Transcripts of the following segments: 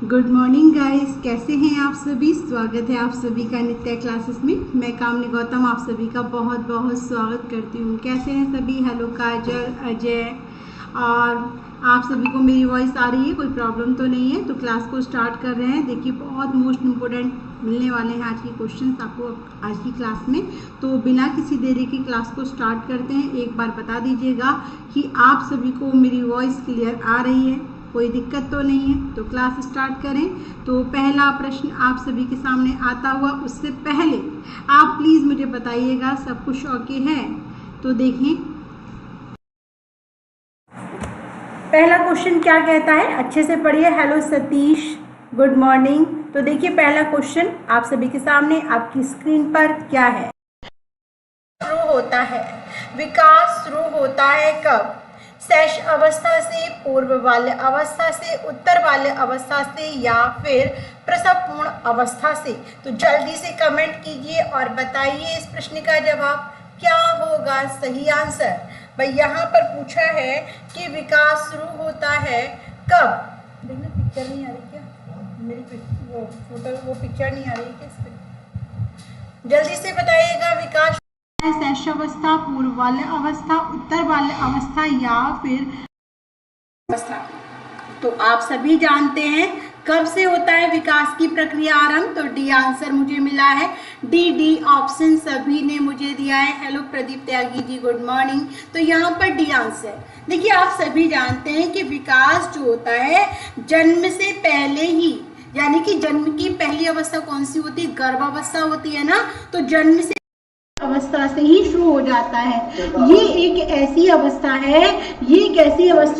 Good morning guys, कैसे हैं आप सभी। स्वागत है आप सभी का नित्य क्लासेस में। मैं कामनी गौतम आप सभी का बहुत बहुत स्वागत करती हूँ। कैसे हैं सभी। हेलो काजल, अजय, और आप सभी को मेरी वॉइस आ रही है, कोई प्रॉब्लम तो नहीं है। तो क्लास को स्टार्ट कर रहे हैं। देखिए बहुत मोस्ट इम्पोर्टेंट मिलने वाले हैं आज के क्वेश्चन आपको आज की क्लास में। तो बिना किसी देरी की क्लास को स्टार्ट करते हैं। एक बार बता दीजिएगा कि आप सभी को मेरी वॉइस क्लियर आ रही है, कोई दिक्कत तो नहीं है। तो क्लास स्टार्ट करें। तो पहला प्रश्न आप सभी के सामने आता हुआ, उससे पहले आप प्लीज मुझे बताइएगा सब कुछ ओके है। तो देखिए पहला क्वेश्चन क्या कहता है, अच्छे से पढ़िए। Hello Satish, good morning. तो देखिए पहला क्वेश्चन आप सभी के सामने आपकी स्क्रीन पर क्या है। शुरू होता है, विकास शुरू होता है कब। शैश अवस्था से, पूर्व बाल्य अवस्था से, उत्तर बाल्य अवस्था से, या फिर प्रसव पूर्ण अवस्था से। तो जल्दी से कमेंट कीजिए और बताइए इस प्रश्न का जवाब क्या होगा सही आंसर। भाई यहाँ पर पूछा है कि विकास शुरू होता है कब। देखना पिक्चर नहीं आ रही क्या मेरी, वो फोटो वो पिक्चर नहीं आ रही क्या इस पे। जल्दी से बताइएगा विकास शैशवावस्था, पूर्व बाल्य अवस्था, उत्तर बाल्य अवस्था, या फिर अवस्था। तो आप सभी जानते हैं कब से होता है विकास की प्रक्रिया आरंभ। तो डी आंसर मुझे मिला है। डी ऑप्शन सभी ने मुझे दिया है। Hello Pradeep Tyagi ji, good morning. तो यहाँ पर डी आंसर। देखिए आप सभी जानते हैं कि विकास जो होता है जन्म से पहले ही, यानी कि जन्म की पहली अवस्था कौन सी होती है, गर्भावस्था होती है ना। तो जन्म से अवस्था से ही शुरू हो जाता है। ये एक ऐसी अवस्था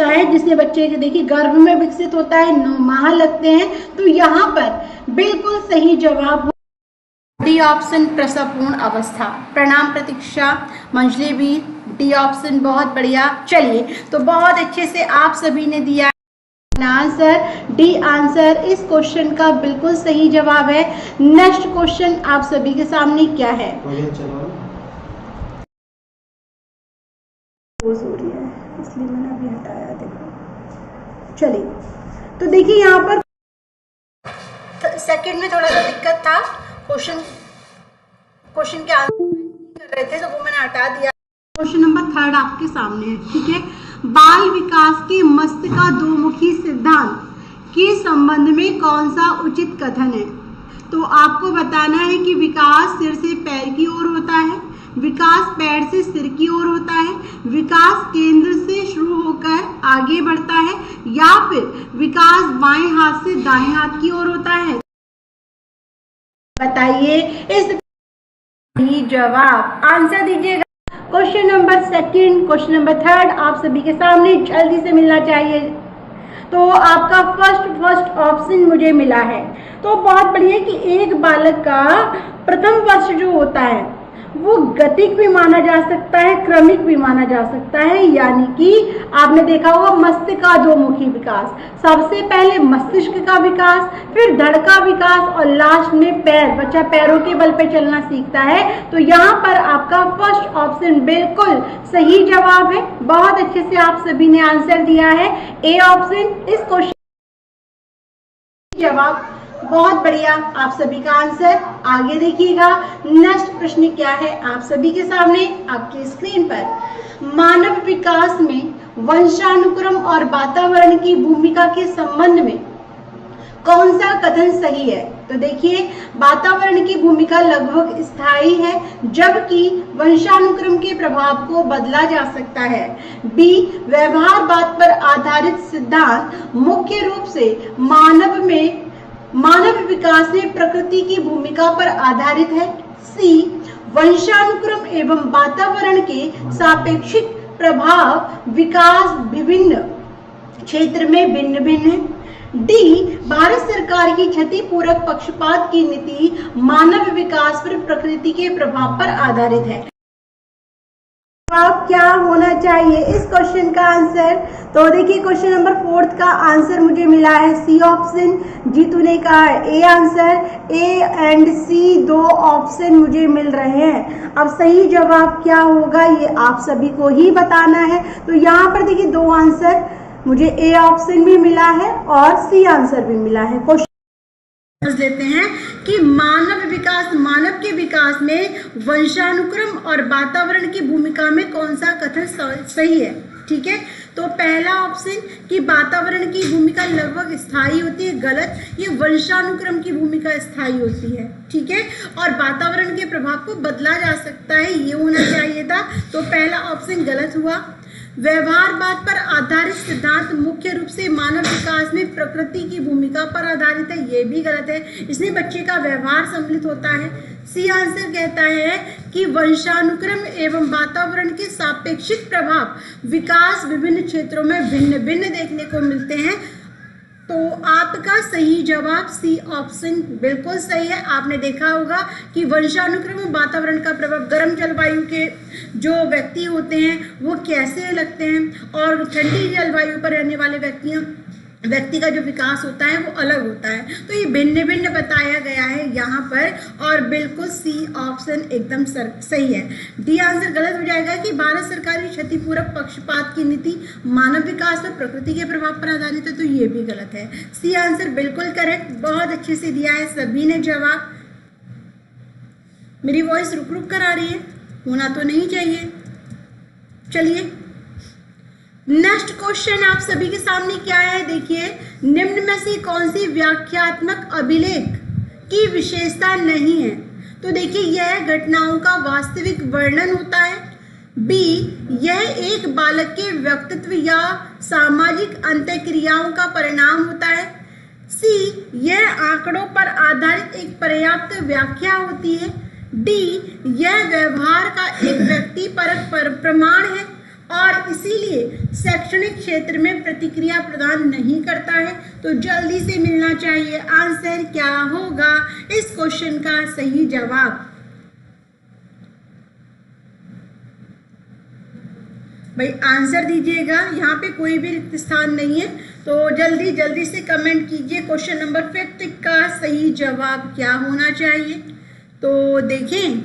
है, जिसमें बच्चे के देखिए गर्भ में विकसित होता है, 9 माह लगते हैं। तो यहाँ पर बिल्कुल सही जवाब डी ऑप्शन, प्रसव पूर्ण अवस्था। प्रणाम प्रतीक्षा, मंजली भी, डी ऑप्शन बहुत बढ़िया। चलिए तो बहुत अच्छे से आप सभी ने दिया आंसर। डी आंसर इस क्वेश्चन का बिल्कुल सही जवाब है। नेक्स्ट क्वेश्चन आप सभी के सामने क्या है। हो रही है इसलिए मैंने अभी हटाया। देखो चलिए तो देखिए यहाँ पर सेकंड में थोड़ा सा दिक्कत था। क्वेश्चन के आंसर कर रहे थे तो वो मैंने हटा दिया। क्वेश्चन नंबर 3 आपके सामने है, ठीक है। बाल विकास के मस्तिष्काधोमुखी सिद्धांत के संबंध में कौन सा उचित कथन है। तो आपको बताना है कि विकास सिर से पैर की ओर होता है, विकास पैर से सिर की ओर होता है, विकास केंद्र से शुरू होकर आगे बढ़ता है, या फिर विकास बाएं हाथ से दाएं हाथ की ओर होता है। बताइए इस जवाब आंसर दीजिएगा। क्वेश्चन नंबर 2, क्वेश्चन नंबर 3 आप सभी के सामने जल्दी से मिलना चाहिए। तो आपका फर्स्ट ऑप्शन मुझे मिला है। तो बहुत बढ़िया कि एक बालक का प्रथम वर्ष जो होता है वो गतिक भी माना जा सकता है, क्रमिक भी माना जा सकता है। यानी कि आपने देखा होगा मस्तिष्काधोमुखी विकास, सबसे पहले मस्तिष्क का विकास, फिर धड़ का विकास, और लास्ट में पैर, बच्चा पैरों के बल पे चलना सीखता है। तो यहाँ पर आपका फर्स्ट ऑप्शन बिल्कुल सही जवाब है। बहुत अच्छे से आप सभी ने आंसर दिया है। ए ऑप्शन इस क्वेश्चन जवाब बहुत बढ़िया, आप सभी का आंसर। आगे देखिएगा नेक्स्ट प्रश्न क्या है आप सभी के सामने आपकी स्क्रीन पर। मानव विकास में वंशानुक्रम और वातावरण की भूमिका के संबंध में कौन सा कथन सही है। तो देखिए वातावरण की भूमिका लगभग स्थायी है, जबकि वंशानुक्रम के प्रभाव को बदला जा सकता है। बी, व्यवहारवाद पर आधारित सिद्धांत मुख्य रूप से मानव विकास में प्रकृति की भूमिका पर आधारित है। सी, वंशानुक्रम एवं वातावरण के सापेक्षिक प्रभाव विकास विभिन्न क्षेत्र में भिन्न भिन्न है। डी, भारत सरकार की क्षतिपूरक पक्षपात की नीति मानव विकास पर प्रकृति के प्रभाव पर आधारित है। जवाब क्या होना चाहिए इस क्वेश्चन का आंसर। तो देखिए क्वेश्चन नंबर 4 का आंसर मुझे मिला है सी ऑप्शन। जीतू ने कहा है A answer. A and C 2 option मुझे मिल रहे हैं। अब सही जवाब क्या होगा ये आप सभी को ही बताना है। तो यहाँ पर देखिए 2 आंसर मुझे ए ऑप्शन भी मिला है और सी आंसर भी मिला है। क्वेश्चन समझ लेते हैं कि मानव के विकास में वंशानुक्रम और वातावरण की भूमिका में कौन सा कथन सही है। ठीक है, तो पहला ऑप्शन कि वातावरण की भूमिका लगभग स्थायी होती है, गलत। ये वंशानुक्रम की भूमिका स्थायी होती है। ठीक है, और वातावरण के प्रभाव को बदला जा सकता है, ये होना चाहिए था। तो पहला ऑप्शन गलत हुआ। व्यवहारवाद पर आधारित सिद्धांत मुख्य रूप से मानव विकास में प्रकृति की भूमिका पर आधारित है, ये भी गलत है। इसमें बच्चे का व्यवहार सम्मिलित होता है। सी आंसर कहता है कि वंशानुक्रम एवं वातावरण के सापेक्षिक प्रभाव विकास विभिन्न क्षेत्रों में भिन्न भिन्न देखने को मिलते हैं। तो आपका सही जवाब सी ऑप्शन बिल्कुल सही है। आपने देखा होगा कि वंशानुक्रम और वातावरण का प्रभाव गर्म जलवायु के जो व्यक्ति होते हैं वो कैसे लगते हैं, और ठंडी जलवायु पर रहने वाले व्यक्ति का जो विकास होता है वो अलग होता है। तो ये भिन्न भिन्न बताया गया है यहाँ पर, और बिल्कुल सी ऑप्शन एकदम सही है। डी आंसर गलत हो जाएगा कि भारत सरकार की क्षतिपूरक पक्षपात की नीति मानव विकास पर प्रकृति के प्रभाव पर आधारित है, तो ये भी गलत है। सी आंसर बिल्कुल करेक्ट, बहुत अच्छे से दिया है सभी ने जवाब। मेरी वॉइस रुक रुक कर आ रही है, होना तो नहीं चाहिए। चलिए नेक्स्ट क्वेश्चन आप सभी के सामने क्या है, देखिए। निम्न में से कौन सी व्याख्यात्मक अभिलेख की विशेषता नहीं है। तो देखिए यह घटनाओं का वास्तविक वर्णन होता है। बी, यह एक बालक के व्यक्तित्व या सामाजिक अंतःक्रियाओं का परिणाम होता है। सी, यह आंकड़ों पर आधारित एक पर्याप्त व्याख्या होती है। डी, यह व्यवहार का एक व्यक्तिपरक प्रमाण है और इसीलिए शैक्षणिक क्षेत्र में प्रतिक्रिया प्रदान नहीं करता है। तो जल्दी से मिलना चाहिए आंसर क्या होगा इस क्वेश्चन का सही जवाब। भाई आंसर दीजिएगा, यहाँ पे कोई भी रिक्त स्थान नहीं है, तो जल्दी जल्दी से कमेंट कीजिए क्वेश्चन नंबर 5 का सही जवाब क्या होना चाहिए। तो देखें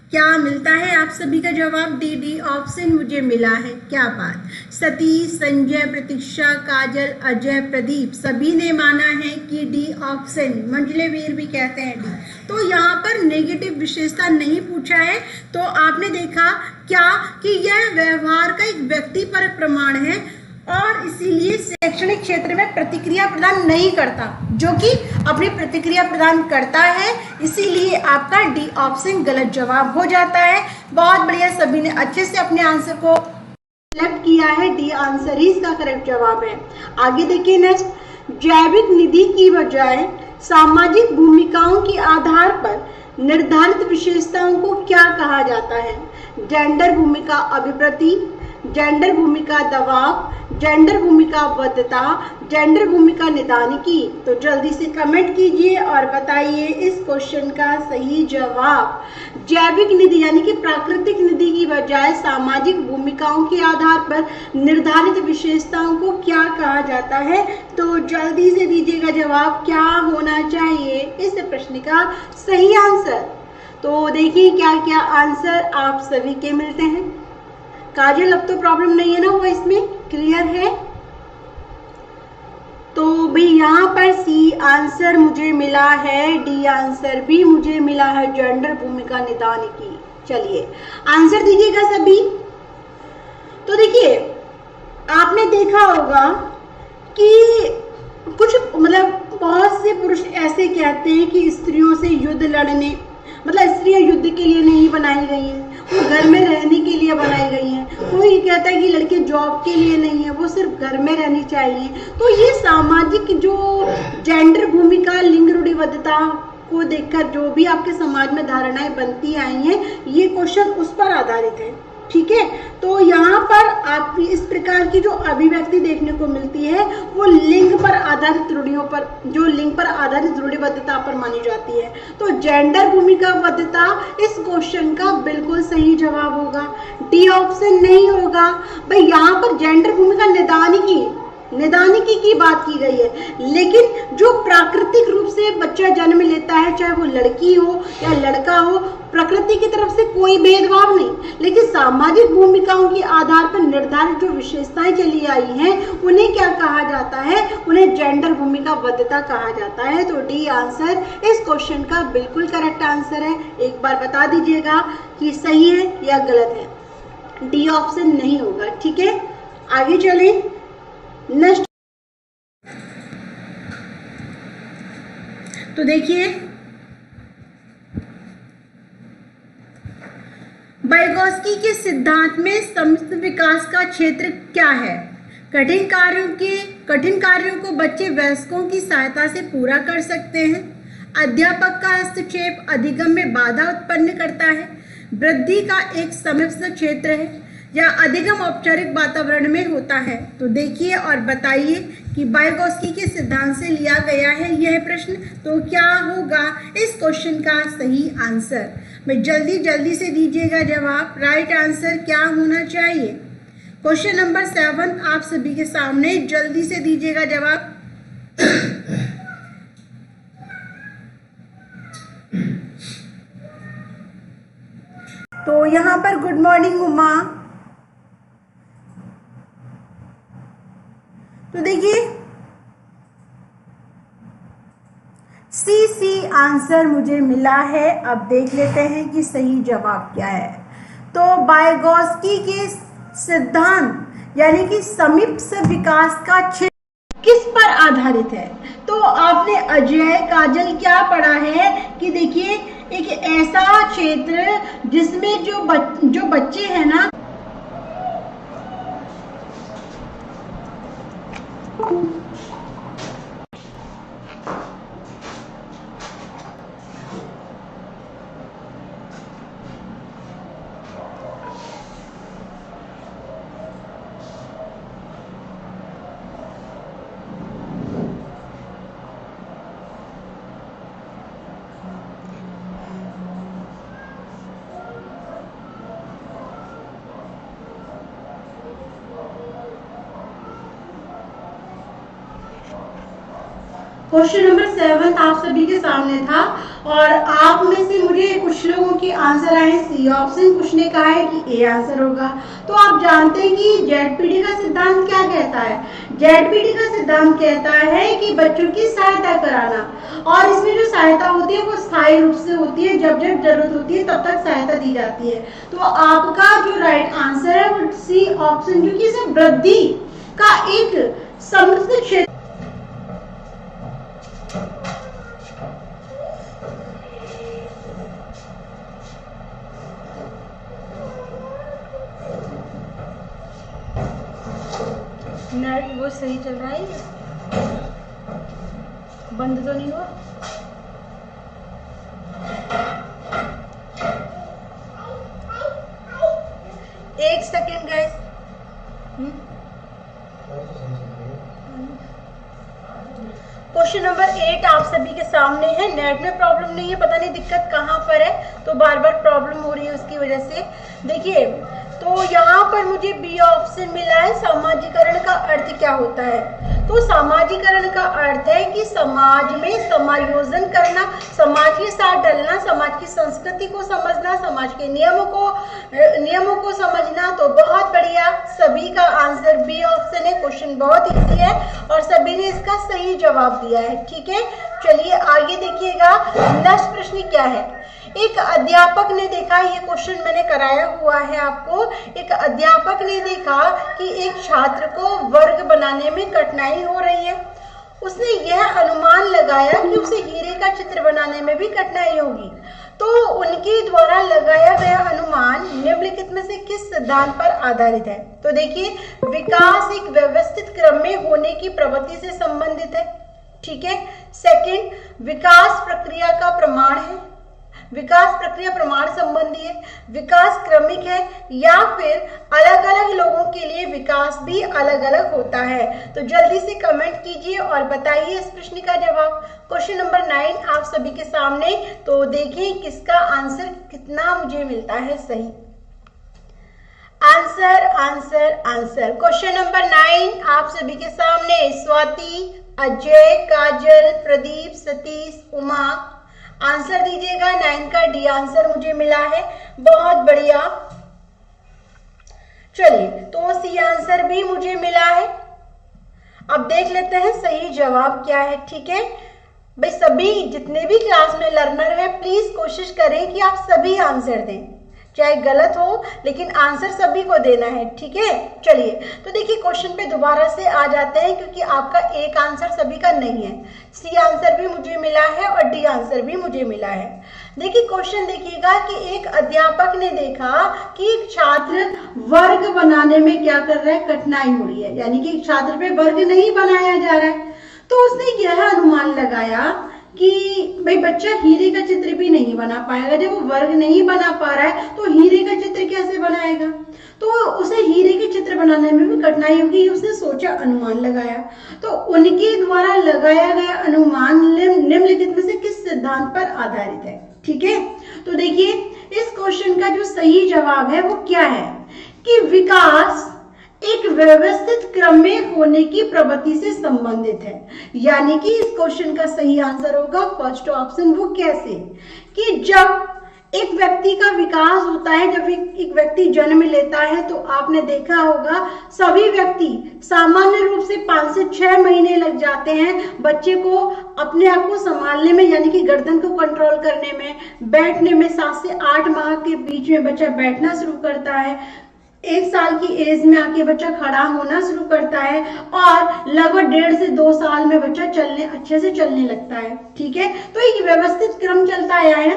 क्या मिलता है आप सभी का जवाब। डी ऑप्शन मुझे मिला है, क्या बात। सतीश, संजय, प्रतीक्षा, काजल, अजय, प्रदीप सभी ने माना है कि डी ऑप्शन। मंजले वीर भी कहते हैं डी। तो यहाँ पर नेगेटिव विशेषता नहीं पूछा है, तो आपने देखा क्या कि यह व्यवहार का एक व्यक्तिपरक प्रमाण है और इसीलिए शैक्षणिक क्षेत्र में प्रतिक्रिया प्रदान नहीं करता, जो कि अपनी प्रतिक्रिया प्रदान करता है। इसीलिए आपका डी ऑप्शन गलत जवाब हो जाता है। बहुत बढ़िया, सभी ने अच्छे से अपने आंसर को सिलेक्ट किया है। डी आंसर ही इसका करेक्ट जवाब है। आगे देखिए नेक्स्ट, जैविक निधि की बजाय सामाजिक भूमिकाओं के आधार पर निर्धारित विशेषताओं को क्या कहा जाता है। जेंडर भूमिका अभिप्रति, जेंडर भूमिका दबाव, जेंडर भूमिका वैधता, जेंडर भूमिका निदानिकी। तो जल्दी से कमेंट कीजिए और बताइए इस क्वेश्चन का सही जवाब। जैविक निधि यानी कि प्राकृतिक निधि की बजाय सामाजिक भूमिकाओं के आधार पर निर्धारित विशेषताओं को क्या कहा जाता है। तो जल्दी से दीजिएगा जवाब, क्या होना चाहिए इस प्रश्न का सही आंसर। तो देखिए क्या क्या आंसर आप सभी के मिलते हैं। काजल, अब तो प्रॉब्लम नहीं है ना, वो इसमें क्लियर है। तो भाई यहाँ पर सी आंसर मुझे मिला है, डी आंसर भी मुझे मिला है, जेंडर भूमिका निदानिकी। चलिए आंसर दीजिएगा सभी। तो देखिए आपने देखा होगा कि कुछ मतलब बहुत से पुरुष ऐसे कहते हैं कि स्त्रियों से युद्ध लड़ने, मतलब स्त्रियां युद्ध के लिए नहीं बनाई गई हैं, वो घर में रहने के लिए बनाई गई हैं। कोई कहता है कि लड़के जॉब के लिए नहीं है, वो सिर्फ घर में रहनी चाहिए। तो ये सामाजिक जो जेंडर भूमिका, लिंग रूढ़िबद्धता को देखकर जो भी आपके समाज में धारणाएं बनती आई हैं, ये क्वेश्चन उस पर आधारित है। ठीक है, तो यहाँ पर आप इस प्रकार की जो अभिव्यक्ति देखने को मिलती है वो लिंग पर आधारित रूढ़ियों पर, जो लिंग पर आधारित रूढ़िबद्धता पर मानी जाती है। तो जेंडर भूमिका बद्धता इस क्वेश्चन का बिल्कुल सही जवाब होगा। डी ऑप्शन नहीं होगा। भाई यहाँ पर जेंडर भूमिका निदानिकी, निदानिकी की बात की गई है। लेकिन जो प्राकृतिक रूप से बच्चा जन्म लेता है, चाहे वो लड़की हो या लड़का हो, प्रकृति की तरफ से कोई भेदभाव नहीं, लेकिन सामाजिक भूमिकाओं के आधार पर निर्धारित जो विशेषताएं चली आई हैं उन्हें क्या कहा जाता है, उन्हें जेंडर भूमिका बद्धता कहा जाता है। तो डी आंसर इस क्वेश्चन का बिल्कुल करेक्ट आंसर है। एक बार बता दीजिएगा कि सही है या गलत है। डी ऑप्शन नहीं होगा। ठीक है, आगे चले नेक्स्ट। तो देखिए वाइगोत्स्की के सिद्धांत में समस्त विकास का क्षेत्र क्या है? कठिन कार्यों को बच्चे वयस्कों की सहायता से पूरा कर सकते हैं। अध्यापक का हस्तक्षेप अधिगम में बाधा उत्पन्न करता है। वृद्धि का एक समस्त क्षेत्र है या अधिगम औपचारिक वातावरण में होता है। तो देखिए और बताइए कि वाइगोत्स्की के सिद्धांत से लिया गया है यह प्रश्न, तो क्या होगा इस क्वेश्चन का सही आंसर? मैं जल्दी से दीजिएगा जवाब। राइट आंसर क्या होना चाहिए? क्वेश्चन नंबर 7 आप सभी के सामने, जल्दी से दीजिएगा जवाब। तो यहाँ पर गुड मॉर्निंग उमा। तो देखिए सी आंसर मुझे मिला है। अब देख लेते हैं कि सही जवाब क्या है। तो वाइगोत्स्की के सिद्धांत यानी कि समीप विकास का क्षेत्र किस पर आधारित है? तो आपने अजय काजल क्या पढ़ा है कि देखिए एक ऐसा क्षेत्र जिसमें जो बच्चे हैं ना, क्वेश्चन नंबर 7 आप सभी के सामने था और आप में से मुझे कुछ लोगों के आंसर आए सी ऑप्शन, कुछ ने कहा है कि ए आंसर होगा। तो आप जानते हैं कि जेडपीडी का सिद्धांत क्या कहता है? जेडपीडी का सिद्धांत कहता है कि बच्चों की सहायता कराना, और इसमें जो सहायता होती है वो स्थायी रूप से होती है, जब जब जरूरत होती है तब तक सहायता दी जाती है। तो आपका जो राइट आंसर है वो सी ऑप्शन, जो कि वृद्धि का एक समृद्ध क्षेत्र वो सही चल रहा है, बंद तो नहीं हुआ? एक सेकेंड गाइस। क्वेश्चन नंबर 8 आप सभी के सामने है। नेट में प्रॉब्लम नहीं है, पता नहीं दिक्कत कहाँ पर है, तो बार बार प्रॉब्लम हो रही है उसकी वजह से। देखिए तो यहाँ पर मुझे बी ऑप्शन मिला है। सामाजिकरण का अर्थ क्या होता है? तो सामाजिकरण का अर्थ है कि समाज में समायोजन करना, समाज के साथ डलना, समाज की संस्कृति को समझना, समाज के नियमों को समझना। तो बहुत बढ़िया, सभी का आंसर बी ऑप्शन है। क्वेश्चन बहुत इजी है और सभी ने इसका सही जवाब दिया है। ठीक है, चलिए आगे देखिएगा। नेक्स्ट प्रश्न क्या है? एक अध्यापक ने देखा, ये क्वेश्चन मैंने कराया हुआ है आपको। एक अध्यापक ने देखा कि एक छात्र को वर्ग बनाने में कठिनाई हो रही है। उसने यह अनुमान लगाया कि उसे हीरे का चित्र बनाने में भी कठिनाई होगी। तो उनके द्वारा लगाया गया अनुमान निम्नलिखित में से किस सिद्धांत पर आधारित है? तो देखिए, विकास एक व्यवस्थित क्रम में होने की प्रवृत्ति से संबंधित है। ठीक है। सेकंड, विकास प्रक्रिया का प्रमाण है, विकास प्रक्रिया प्रमाण संबंधी है, विकास क्रमिक है, या फिर अलग अलग लोगों के लिए विकास भी अलग अलग होता है। तो जल्दी से कमेंट कीजिए और बताइए इस प्रश्न का जवाब। क्वेश्चन नंबर 9 आप सभी के सामने, तो देखिए किसका आंसर कितना मुझे मिलता है सही। Answer answer answer. Question number 9 आप सभी के सामने। स्वाति, अजय, काजल, प्रदीप, सतीश, उमा, आंसर दीजिएगा। 9 का डी आंसर मुझे मिला है। बहुत बढ़िया। चलिए, तो सी आंसर भी मुझे मिला है। अब देख लेते हैं सही जवाब क्या है। ठीक है भाई, सभी जितने भी क्लास में लर्नर हैं प्लीज कोशिश करें कि आप सभी आंसर दें, चाहे गलत हो लेकिन आंसर सभी को देना है। ठीक है, चलिए तो देखिए क्वेश्चन पे दोबारा से आ जाते हैं क्योंकि आपका एक आंसर सभी का नहीं है। सी आंसर भी मुझे मिला है और डी आंसर भी मुझे मिला है। देखिए क्वेश्चन देखिएगा कि एक अध्यापक ने देखा कि एक छात्र वर्ग बनाने में क्या कर रहा है, कठिनाई हो रही है, यानी कि एक छात्र पे वर्ग नहीं बनाया जा रहा है। तो उसने यह अनुमान लगाया कि भाई बच्चा हीरे का चित्र भी नहीं बना पाएगा। जब वो वर्ग नहीं बना पा रहा है तो हीरे का चित्र कैसे बनाएगा, तो उसे हीरे के चित्र बनाने में भी कठिनाई होगी। उसने सोचा, अनुमान लगाया। तो उनके द्वारा लगाया गया अनुमान निम्नलिखित में से किस सिद्धांत पर आधारित है। ठीक है, तो देखिए इस क्वेश्चन का जो सही जवाब है वो क्या है कि विकास एक व्यवस्थित क्रम में होने की प्रवृत्ति से संबंधित है। यानी कि इस क्वेश्चन का सही आंसर होगा फर्स्ट ऑप्शन। वो कैसे कि जब एक व्यक्ति का विकास होता है, जब एक व्यक्ति जन्म लेता है तो आपने देखा होगा सभी व्यक्ति सामान्य रूप से 5 से 6 महीने लग जाते हैं बच्चे को अपने आप को संभालने में, यानी कि गर्दन को कंट्रोल करने में, बैठने में। 7 से 8 माह के बीच में बच्चा बैठना शुरू करता है। 1 साल की एज में आके बच्चा खड़ा होना शुरू करता है और लगभग 1.5 से 2 साल में बच्चा अच्छे से चलने लगता है। ठीक है, तो एक व्यवस्थित क्रम चलता आया है।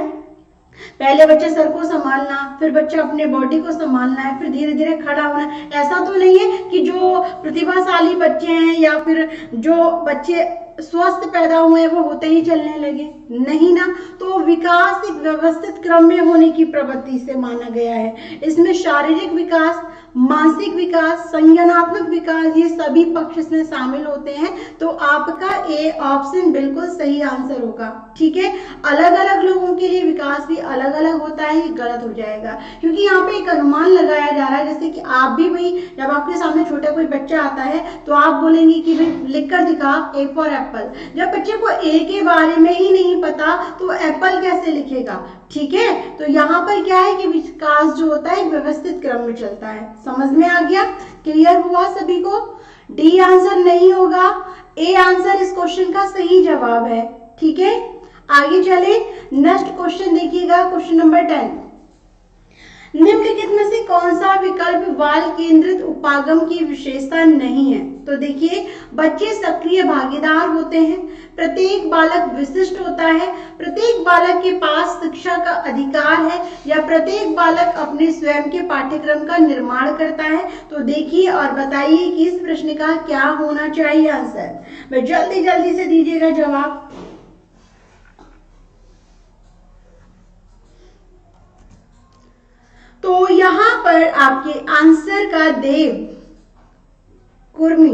पहले बच्चे सर को संभालना, फिर बच्चा अपने बॉडी को संभालना है, फिर धीरे धीरे खड़ा होना। ऐसा तो नहीं है कि जो प्रतिभाशाली बच्चे हैं या फिर जो बच्चे स्वस्थ पैदा हुए वो होते ही चलने लगे, नहीं ना। तो विकास एक व्यवस्थित क्रम में होने की प्रवृत्ति से माना गया है। इसमें शारीरिक विकास, मानसिक विकास, संज्ञानात्मक विकास, ये सभी पक्ष इसमें शामिल होते हैं। तो आपका ए ऑप्शन बिल्कुल सही आंसर होगा। ठीक है, अलग अलग लोगों के लिए विकास भी अलग अलग होता है, ये गलत हो जाएगा क्योंकि यहाँ पे एक अनुमान लगाया जा रहा है। जैसे कि आप भी भाई जब आपके सामने छोटा कोई बच्चा आता है तो आप बोलेंगे कि भाई लिखकर दिखा ए फॉर एप्पल। जब बच्चे को ए के बारे में ही नहीं पता तो एप्पल कैसे लिखेगा। ठीक है, तो यहाँ पर क्या है कि विकास जो होता है व्यवस्थित क्रम में चलता है। समझ में आ गया, क्लियर हुआ सभी को। डी आंसर नहीं होगा, ए आंसर इस क्वेश्चन का सही जवाब है। ठीक है, आगे चले। नेक्स्ट क्वेश्चन देखिएगा, क्वेश्चन नंबर 10। निम्नलिखित में से कौन सा विकल्प बाल केंद्रित उपागम की विशेषता नहीं है। तो देखिए बच्चे सक्रिय भागीदार होते हैं, प्रत्येक बालक विशिष्ट होता है, प्रत्येक बालक के पास शिक्षा का अधिकार है, या प्रत्येक बालक अपने स्वयं के पाठ्यक्रम का निर्माण करता है। तो देखिए और बताइए कि इस प्रश्न का क्या होना चाहिए आंसर। मैं जल्दी जल्दी से दीजिएगा जवाब। तो यहां पर आपके आंसर का देव कुर्मी।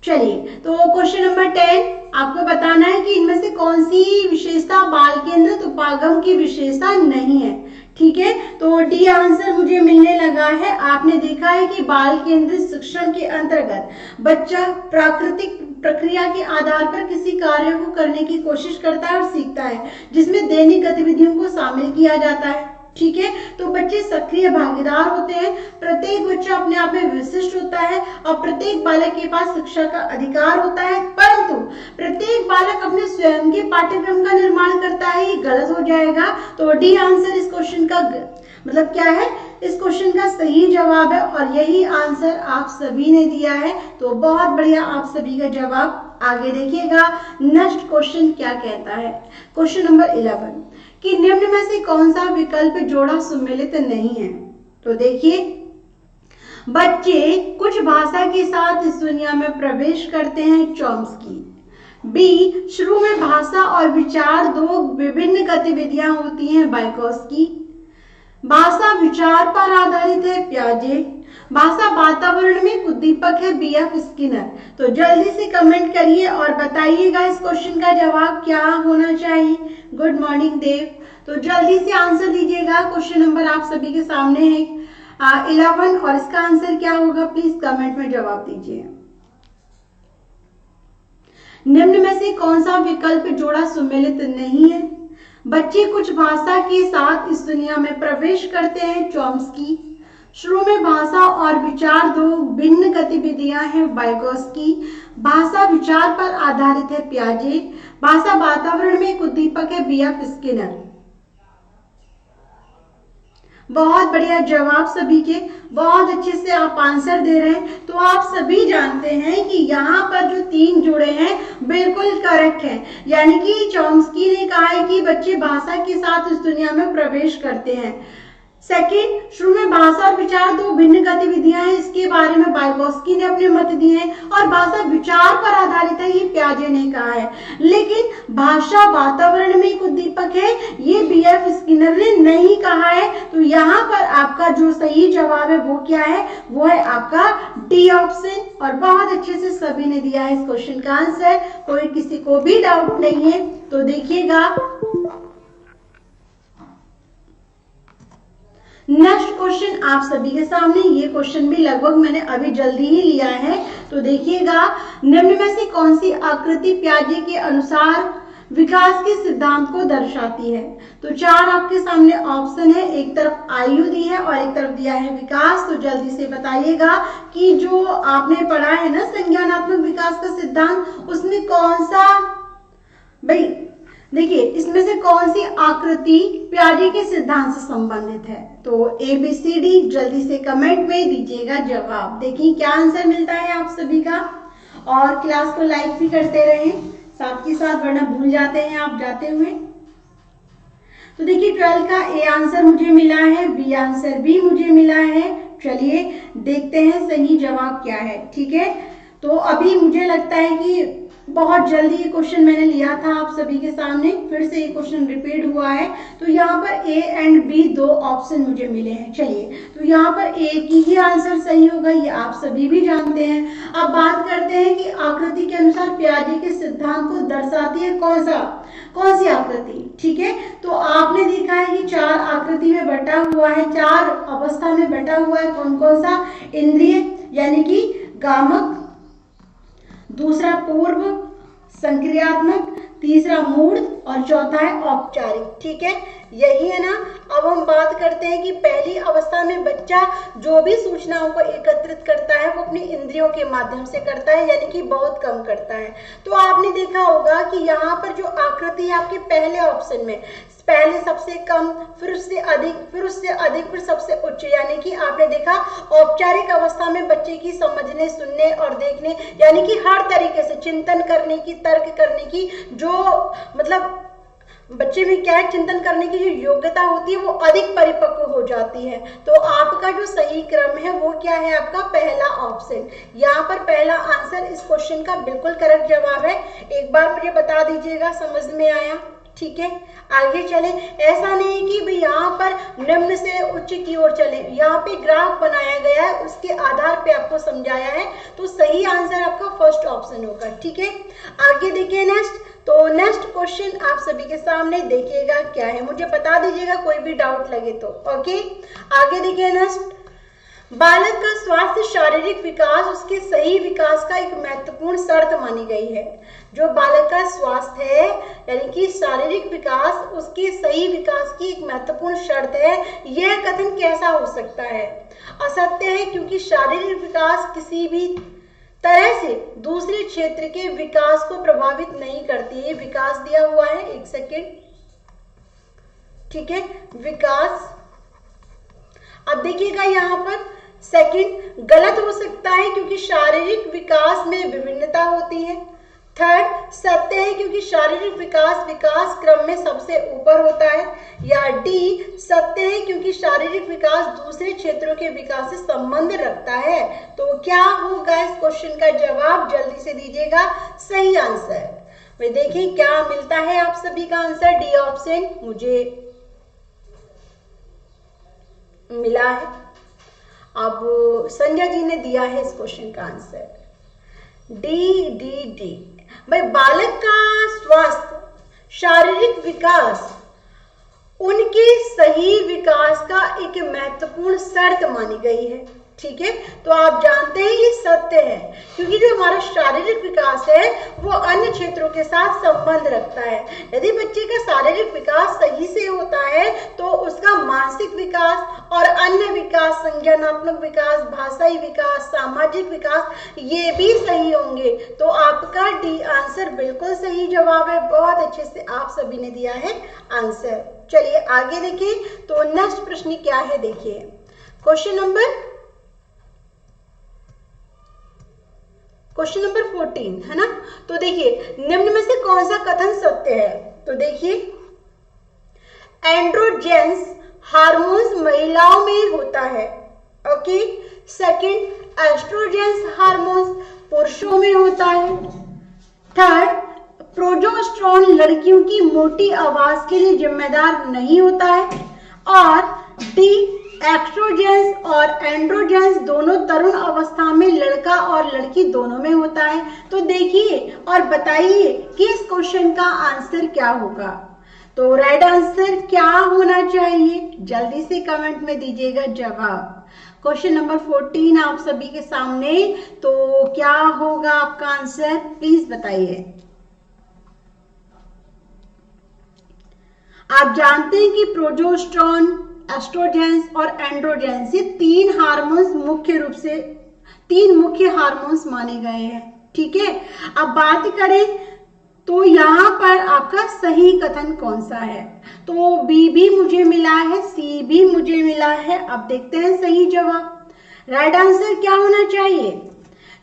चलिए, तो क्वेश्चन नंबर 10 आपको बताना है कि इनमें से कौन सी विशेषता बाल केंद्रित उपागम की विशेषता नहीं है। ठीक है, तो डी आंसर मुझे मिलने लगा है। आपने देखा है कि बाल केंद्रित शिक्षण के अंतर्गत बच्चा प्राकृतिक प्रक्रिया के आधार पर किसी कार्य को करने की कोशिश करता है और सीखता है, जिसमें दैनिक गतिविधियों को शामिल किया जाता है। ठीक है, तो बच्चे सक्रिय भागीदार होते हैं, प्रत्येक बच्चा अपने आप में विशिष्ट होता है और प्रत्येक बालक के पास शिक्षा का अधिकार होता है, परंतु प्रत्येक बालक अपने स्वयं के पाठ्यक्रम का निर्माण करता है। ये गलत हो जाएगा। तो डी आंसर इस क्वेश्चन का मतलब क्या है, इस क्वेश्चन का सही जवाब है और यही आंसर आप सभी ने दिया है। तो बहुत बढ़िया, आप सभी का जवाब। आगे देखिएगा नेक्स्ट क्वेश्चन क्या कहता है। क्वेश्चन नंबर 11 कि निम्न में से कौन सा विकल्प जोड़ा सम्मिलित नहीं है। तो देखिए बच्चे कुछ भाषा के साथ इस दुनिया में प्रवेश करते हैं, चॉम्स्की। बी, शुरू में भाषा और विचार दो विभिन्न गतिविधियां होती हैं, बाइकोस्की। भाषा विचार पर आधारित है, पियाजे। भाषा वातावरण में उद्दीपक है, B.F. स्किनर। तो जल्दी से कमेंट करिए और बताइएगा इस क्वेश्चन का जवाब क्या होना चाहिए। गुड मॉर्निंग देव। तो जल्दी से आंसर दीजिएगा। क्वेश्चन नंबर आप सभी के सामने है। 11 और इसका आंसर क्या होगा प्लीज कमेंट में जवाब दीजिए। निम्न में से कौन सा विकल्प जोड़ा सुमेलित नहीं है? बच्चे कुछ भाषा के साथ इस दुनिया में प्रवेश करते हैं, चॉम्स्की। शुरू में भाषा और विचार दो भिन्न गतिविधियां हैं, वाइगोस्की। भाषा विचार पर आधारित है, पियाजे। भाषा वातावरण में एक उद्दीपक है, B.F. स्किनर। बहुत बढ़िया जवाब सभी के, बहुत अच्छे से आप आंसर दे रहे हैं। तो आप सभी जानते हैं कि यहाँ पर जो 3 जोड़े हैं बिल्कुल करेक्ट हैं, यानी कि चॉम्स्की ने कहा है कि बच्चे भाषा के साथ इस दुनिया में प्रवेश करते हैं। सेकेंड, शुरू में भाषा और विचार दो भिन्न गतिविधियां हैं, इसके बारे में वाइगोस्की ने अपने मत दिए हैं। और भाषा विचार पर आधारित है, ये पियाजे ने कहा है। लेकिन भाषा वातावरण में एक उद्दीपक है, ये B.F. स्किनर ने नहीं कहा है। तो यहाँ पर आपका जो सही जवाब है वो क्या है? वो है आपका डी ऑप्शन। और बहुत अच्छे से सभी ने दिया है इस क्वेश्चन का आंसर, कोई किसी को भी डाउट नहीं है। तो देखिएगा नेक्स्ट क्वेश्चन आप सभी के सामने, ये क्वेश्चन भी लगभग मैंने अभी जल्दी ही लिया है। तो देखिएगा, निम्न में से कौन सी आकृति पियाजे के अनुसार विकास के सिद्धांत को दर्शाती है? तो 4 आपके सामने ऑप्शन है, एक तरफ आयु दी है और एक तरफ दिया है विकास। तो जल्दी से बताइएगा कि जो आपने पढ़ा है ना संज्ञानात्मक विकास का सिद्धांत, उसमें कौन सा, भाई देखिए इसमें से कौन सी आकृति पियाजे के सिद्धांत से संबंधित है? तो ABCD जल्दी से कमेंट में दीजिएगा जवाब। देखिए क्या आंसर मिलता है आप सभी का, और क्लास को लाइक भी करते रहें साथ ही साथ, वरना भूल जाते हैं आप जाते हुए। तो देखिए 12 का A आंसर मुझे मिला है, B आंसर भी मुझे मिला है। चलिए देखते हैं सही जवाब क्या है। ठीक है, तो अभी मुझे लगता है कि बहुत जल्दी ये क्वेश्चन मैंने लिया था आप सभी के सामने, फिर से ये क्वेश्चन रिपीट हुआ है। तो यहाँ पर A एंड B 2 ऑप्शन मुझे मिले हैं। चलिए, तो यहाँ पर A की ही आंसर सही होगा, ये आप सभी भी जानते हैं। अब बात करते हैं कि आकृति के अनुसार पियाजे के सिद्धांत को दर्शाती है कौन सी आकृति? ठीक है, तो आपने देखा है कि 4 आकृति में बटा हुआ है, 4 अवस्था में बटा हुआ है। कौन कौन सा? इंद्रिय यानी कि गामक, दूसरा पूर्व संक्रियात्मक, तीसरा मूर्त और चौथा है औपचारिक। ठीक है, यही है ना। अब हम बात करते हैं कि पहली अवस्था में बच्चा जो भी सूचनाओं को एकत्रित करता है वो अपनी इंद्रियों के माध्यम से करता है, यानी कि बहुत कम करता है। तो आपने देखा होगा कि यहाँ पर जो आकृति है आपके पहले ऑप्शन में, पहले सबसे कम, फिर उससे अधिक, फिर सबसे उच्च, यानी कि आपने देखा औपचारिक अवस्था में बच्चे की समझने, सुनने और देखने, यानी कि हर तरीके से चिंतन करने की, तर्क करने की, जो मतलब बच्चे में क्या है, चिंतन करने की जो योग्यता होती है वो अधिक परिपक्व हो जाती है। तो आपका जो सही क्रम है वो क्या है? आपका पहला ऑप्शन। यहाँ पर पहला आंसर इस क्वेश्चन का बिल्कुल करेक्ट जवाब है। एक बार मुझे बता दीजिएगा समझ में आया? ठीक है, आगे चले। ऐसा नहीं कि भाई यहाँ पर निम्न से उच्च की ओर चले, यहाँ पे ग्राफ बनाया गया है, उसके आधार पे आपको समझाया है। तो सही आंसर आपका फर्स्ट ऑप्शन होगा। ठीक है, आगे देखिए नेक्स्ट। तो नेक्स्ट क्वेश्चन आप सभी के सामने देखिएगा क्या है, मुझे बता दीजिएगा कोई भी डाउट लगे तो। ओके, आगे देखिए नेक्स्ट। बालक का स्वास्थ्य शारीरिक विकास उसके सही विकास का एक महत्वपूर्ण शर्त मानी गई है। जो बालक का स्वास्थ्य है यानी कि शारीरिक विकास उसके सही विकास की एक महत्वपूर्ण शर्त है, यह कथन कैसा हो सकता है? असत्य है, क्योंकि शारीरिक विकास किसी भी तरह से दूसरे क्षेत्र के विकास को प्रभावित नहीं करती है। विकास दिया हुआ है, एक सेकेंड। ठीक है, विकास। अब देखिएगा यहाँ पर सेकंड गलत हो सकता है, क्योंकि शारीरिक विकास में विभिन्नता होती है। थर्ड सत्य है, क्योंकि शारीरिक विकास क्रम में सबसे ऊपर होता है। या डी सत्य है, क्योंकि शारीरिक विकास दूसरे क्षेत्रों के विकास से संबंध रखता है। तो क्या होगा इस क्वेश्चन का जवाब? जल्दी से दीजिएगा सही आंसर। वे देखिए क्या मिलता है आप सभी का आंसर। डी ऑप्शन मुझे मिला है। अब संजय जी ने दिया है इस क्वेश्चन का आंसर डी। भाई बालक का स्वास्थ्य शारीरिक विकास उनके सही विकास का एक महत्वपूर्ण शर्त मानी गई है। ठीक है, तो आप जानते हैं ये सत्य है, क्योंकि जो हमारा शारीरिक विकास है वो अन्य क्षेत्रों के साथ संबंध रखता है। यदि बच्चे का शारीरिक विकास सही से होता है तो उसका मानसिक विकास और अन्य विकास, संज्ञानात्मक विकास, भाषाई विकास, सामाजिक विकास, ये भी सही होंगे। तो आपका डी आंसर बिल्कुल सही जवाब है। बहुत अच्छे से आप सभी ने दिया है आंसर। चलिए आगे देखें, तो नेक्स्ट प्रश्न क्या है, देखिए क्वेश्चन नंबर 14 है ना। तो देखिए निम्न में से कौन सा कथन सत्य है। तो देखिए एंड्रोजेंस हार्मोन्स महिलाओं में होता है। ओके, सेकंड एस्ट्रोजेंस हार्मोन्स पुरुषों में होता है। थर्ड प्रोजेस्टेरोन लड़कियों की मोटी आवाज के लिए जिम्मेदार नहीं होता है। और डी एक्स्ट्रोजेंस और एंड्रोजेंस दोनों तरुण अवस्था में लड़का और लड़की दोनों में होता है। तो देखिए और बताइए कि इस क्वेश्चन का आंसर क्या होगा। तो राइट आंसर क्या होना चाहिए, जल्दी से कमेंट में दीजिएगा जवाब। क्वेश्चन नंबर 14 आप सभी के सामने, तो क्या होगा आपका आंसर, प्लीज बताइए। आप जानते हैं कि प्रोजेस्टेरोन, एस्ट्रोजेंस और एंड्रोजेंस, ये तीन हार्मोन्स मुख्य रूप से तीन मुख्य हार्मोन्स माने गए हैं। ठीक है, अब बात करें तो यहाँ पर आपका सही कथन कौन सा है। तो बी भी मुझे मिला है, सी भी मुझे मिला है। अब देखते हैं सही जवाब, राइट आंसर क्या होना चाहिए।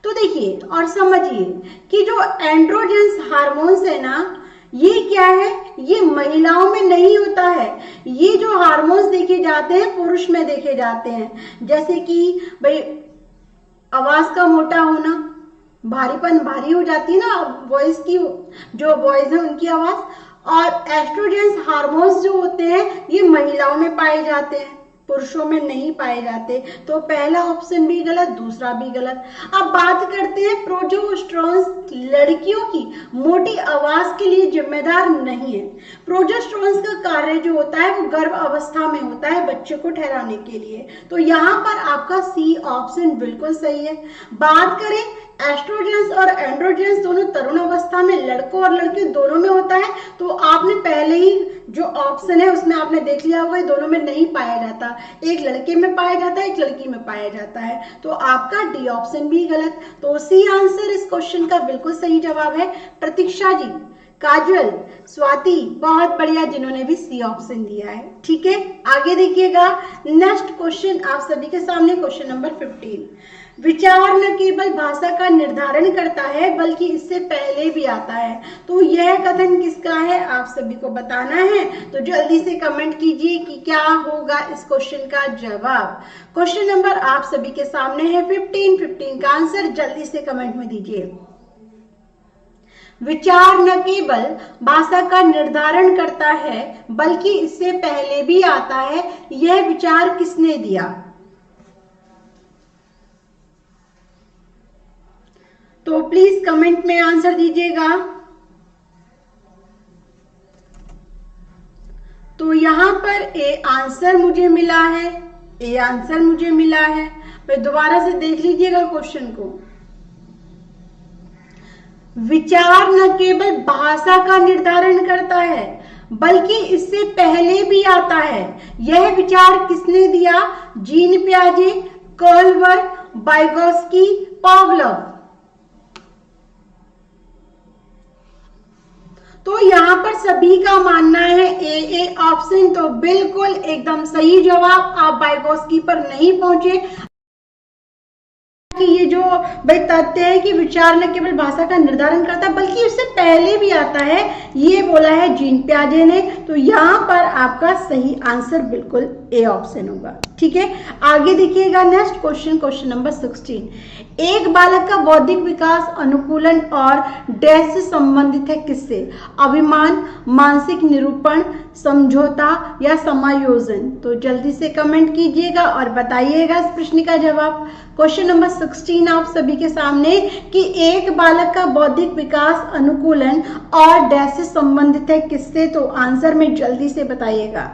तो देखिए और समझिए कि जो एंड्रोजेंस हार्मोन्स है ना, ये क्या है, ये महिलाओं में नहीं होता है। ये जो हार्मोन्स देखे जाते हैं पुरुष में देखे जाते हैं, जैसे कि भाई आवाज का मोटा होना, भारीपन, भारी हो जाती है ना वॉइस की, जो वॉइस है उनकी आवाज। और एस्ट्रोजेंस हार्मोन्स जो होते हैं ये महिलाओं में पाए जाते हैं, पुरुषों में नहीं पाए जाते। तो पहला ऑप्शन भी गलत, दूसरा भी गलत। अब बात करते हैं प्रोजेस्टेरोन लड़कियों की मोटी आवाज के लिए जिम्मेदार नहीं है। प्रोजेस्टेरोन का कार्य जो होता है वो गर्भ अवस्था में होता है बच्चे को ठहराने के लिए। तो यहाँ पर आपका सी ऑप्शन बिल्कुल सही है। बात करें एस्ट्रोजेंस और एंड्रोजेंस दोनों तरुण अवस्था में लड़कों और लड़कियों दोनों में होता है। तो आपने पहले ही जो ऑप्शन है उसमें आपने देख लिया होगा, दोनों में नहीं पाया जाता, एक लड़के में पाया जाता है, एक लड़की में पाया जाता है। तो आपका डी ऑप्शन भी गलत। तो सी आंसर इस क्वेश्चन का बिल्कुल सही जवाब है। प्रतीक्षा जी, काजल, स्वाति, बहुत बढ़िया जिन्होंने भी सी ऑप्शन दिया है। ठीक है, आगे देखिएगा नेक्स्ट क्वेश्चन आप सभी के सामने, क्वेश्चन नंबर 15। विचार न केवल भाषा का निर्धारण करता है बल्कि इससे पहले भी आता है। तो यह कथन किसका है आप सभी को बताना है। तो जल्दी से कमेंट कीजिए कि क्या होगा इस क्वेश्चन का जवाब। क्वेश्चन नंबर आप सभी के सामने है 15 का आंसर जल्दी से कमेंट में दीजिए। विचार न केवल भाषा का निर्धारण करता है बल्कि इससे पहले भी आता है, यह विचार किसने दिया। तो प्लीज कमेंट में आंसर दीजिएगा। तो यहां पर ए आंसर मुझे मिला है, ए आंसर मुझे मिला है। फिर दोबारा से देख लीजिएगा क्वेश्चन को। विचार न केवल भाषा का निर्धारण करता है बल्कि इससे पहले भी आता है, यह विचार किसने दिया। जीन पियाजे, कोहलवर, वाइगोस्की, पावलोव। तो यहाँ पर सभी का मानना है ए ऑप्शन। तो बिल्कुल एकदम सही जवाब। आप वाइगोस्की पर नहीं पहुंचे कि ये जो भाई तथ्य है कि विचार न केवल भाषा का निर्धारण करता है बल्कि उससे पहले भी आता है, ये बोला है जीन पियाजे ने। तो यहाँ पर आपका सही आंसर बिल्कुल ए ऑप्शन होगा। ठीक है, आगे देखिएगा नेक्स्ट क्वेश्चन, क्वेश्चन नंबर 16। एक बालक का बौद्धिक विकास अनुकूलन और डैश से संबंधित है किससे। अभिमान, मानसिक निरूपण, समझौता या समायोजन। तो जल्दी से कमेंट कीजिएगा और बताइएगा इस प्रश्न का जवाब। क्वेश्चन नंबर 16 आप सभी के सामने कि एक बालक का बौद्धिक विकास अनुकूलन और डैश से संबंधित है किससे। तो आंसर में जल्दी से बताइएगा।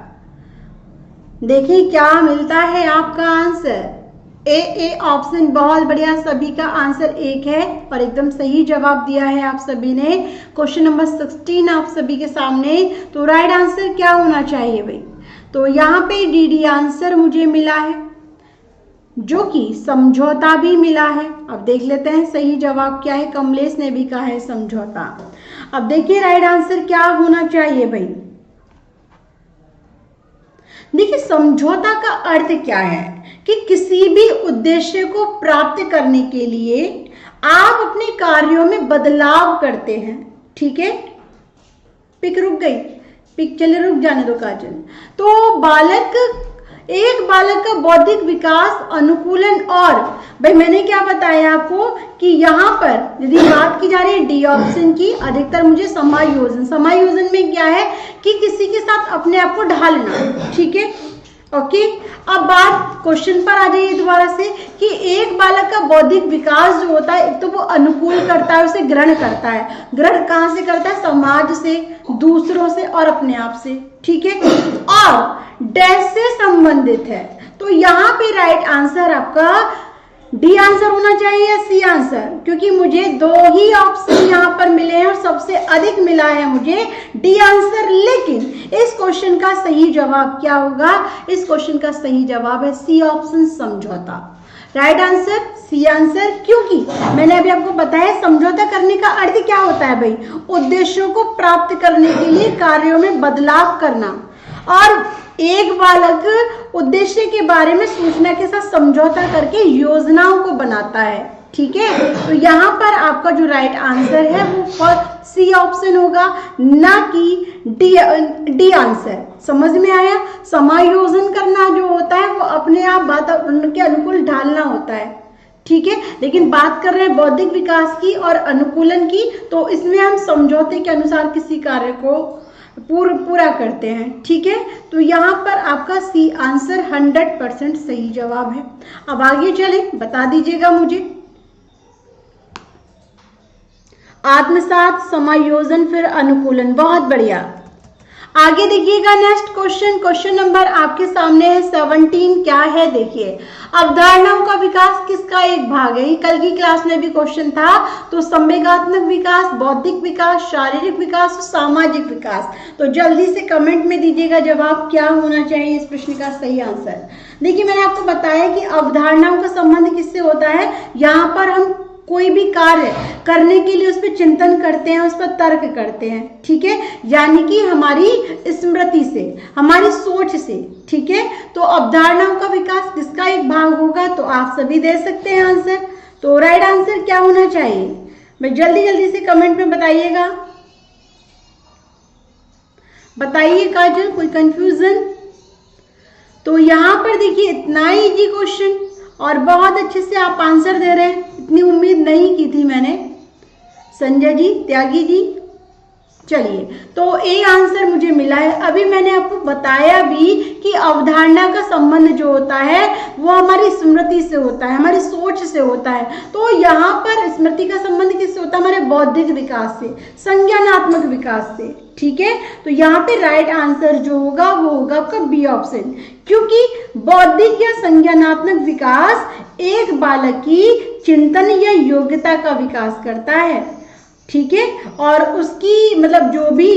देखिए क्या मिलता है आपका आंसर, ए ऑप्शन। बहुत बढ़िया, सभी का आंसर एक है और एकदम सही जवाब दिया है आप सभी ने। क्वेश्चन नंबर 16 आप सभी के सामने। तो राइट आंसर क्या होना चाहिए भाई? तो यहाँ पे डी आंसर मुझे मिला है, जो कि समझौता भी मिला है। अब देख लेते हैं सही जवाब क्या है। कमलेश ने भी कहा है समझौता। अब देखिए राइट आंसर क्या होना चाहिए भाई? देखिए समझौता का अर्थ क्या है कि किसी भी उद्देश्य को प्राप्त करने के लिए आप अपने कार्यों में बदलाव करते हैं। ठीक है, पिक रुक गई, पिक चले रुक जाने दो काजल। तो एक बालक का बौद्धिक विकास, अनुकूलन और भाई मैंने क्या बताया आपको कि यहाँ पर यदि बात की जा रही है डी ऑप्शन की, अधिकतर मुझे समायोजन। समायोजन में क्या है कि किसी के साथ अपने आप को ढालना। ठीक है, ओके। अब बात क्वेश्चन पर आ जाइए दोबारा से कि एक बालक का बौद्धिक विकास जो होता है, एक तो वो अनुकूल करता है, उसे ग्रहण करता है। ग्रहण कहाँ से करता है? समाज से, दूसरों से और अपने आप से। ठीक है, और डैश से संबंधित है। तो यहाँ पे राइट आंसर आपका डी आंसर होना चाहिए या सी आंसर? क्योंकि मुझे दो ही ऑप्शन यहाँ पर मिले हैं और सबसे अधिक मिला है मुझे डी आंसर। लेकिन इस क्वेश्चन का सही जवाब क्या होगा? इस क्वेश्चन का सही जवाब है सी ऑप्शन, समझौता। राइट आंसर सी आंसर, क्योंकि मैंने अभी आपको बताया समझौता करने का अर्थ क्या होता है भाई? उद्देश्यों को प्राप्त करने के लिए कार्यों में बदलाव करना। और एक बालक उद्देश्य के बारे में सूचना के साथ समझौता करके योजनाओं को बनाता है। ठीक है, तो यहाँ पर आपका जो राइट आंसर है वो सी ऑप्शन होगा, ना कि डी आंसर। समझ में आया? समायोजन करना जो होता है वो अपने आप वातावरण के अनुकूल ढालना होता है। ठीक है, लेकिन बात कर रहे हैं बौद्धिक विकास की और अनुकूलन की, तो इसमें हम समझौते के अनुसार किसी कार्य को पूरा करते हैं। ठीक है, तो यहाँ पर आपका सी आंसर 100% सही जवाब है। अब आगे चले, बता दीजिएगा मुझे। आत्मसात, समायोजन, फिर अनुकूलन। बहुत बढ़िया। आगे देखिएगा नेक्स्ट क्वेश्चन। क्वेश्चन नंबर आपके सामने है 17। क्या है देखिए, अवधारणाओं का विकास किसका एक भाग है? कल की क्लास में भी क्वेश्चन था। तो संवेगात्मक विकास, बौद्धिक विकास, शारीरिक विकास और सामाजिक विकास। तो जल्दी से कमेंट में दीजिएगा जवाब क्या होना चाहिए इस प्रश्न का सही आंसर। देखिए मैंने आपको बताया कि अवधारणाओं का संबंध किससे होता है। यहाँ पर हम कोई भी कार्य करने के लिए उस पर चिंतन करते हैं, उस पर तर्क करते हैं। ठीक है, यानी कि हमारी स्मृति से, हमारी सोच से। ठीक है, तो अवधारणाओं का विकास किसका एक भाग होगा? तो आप सभी दे सकते हैं आंसर। तो राइट आंसर क्या होना चाहिए? मैं जल्दी से कमेंट में बताइएगा। बताइए काजल, कोई कंफ्यूजन? तो यहाँ पर देखिए इतना इजी क्वेश्चन और बहुत अच्छे से आप आंसर दे रहे हैं, इतनी उम्मीद नहीं की थी मैंने। संजय जी, त्यागी जी, चलिए तो ए आंसर मुझे मिला है। अभी मैंने आपको बताया भी कि अवधारणा का संबंध जो होता है वो हमारी स्मृति से होता है, हमारी सोच से होता है। तो यहाँ पर स्मृति का संबंध किससे होता है? हमारे बौद्धिक विकास से, संज्ञानात्मक विकास से। ठीक है, तो यहाँ पे राइट आंसर जो होगा वो होगा आपका बी ऑप्शन, क्योंकि बौद्धिक या संज्ञानात्मक विकास एक बालक की चिंतन या योग्यता का विकास करता है। ठीक है, और उसकी मतलब जो भी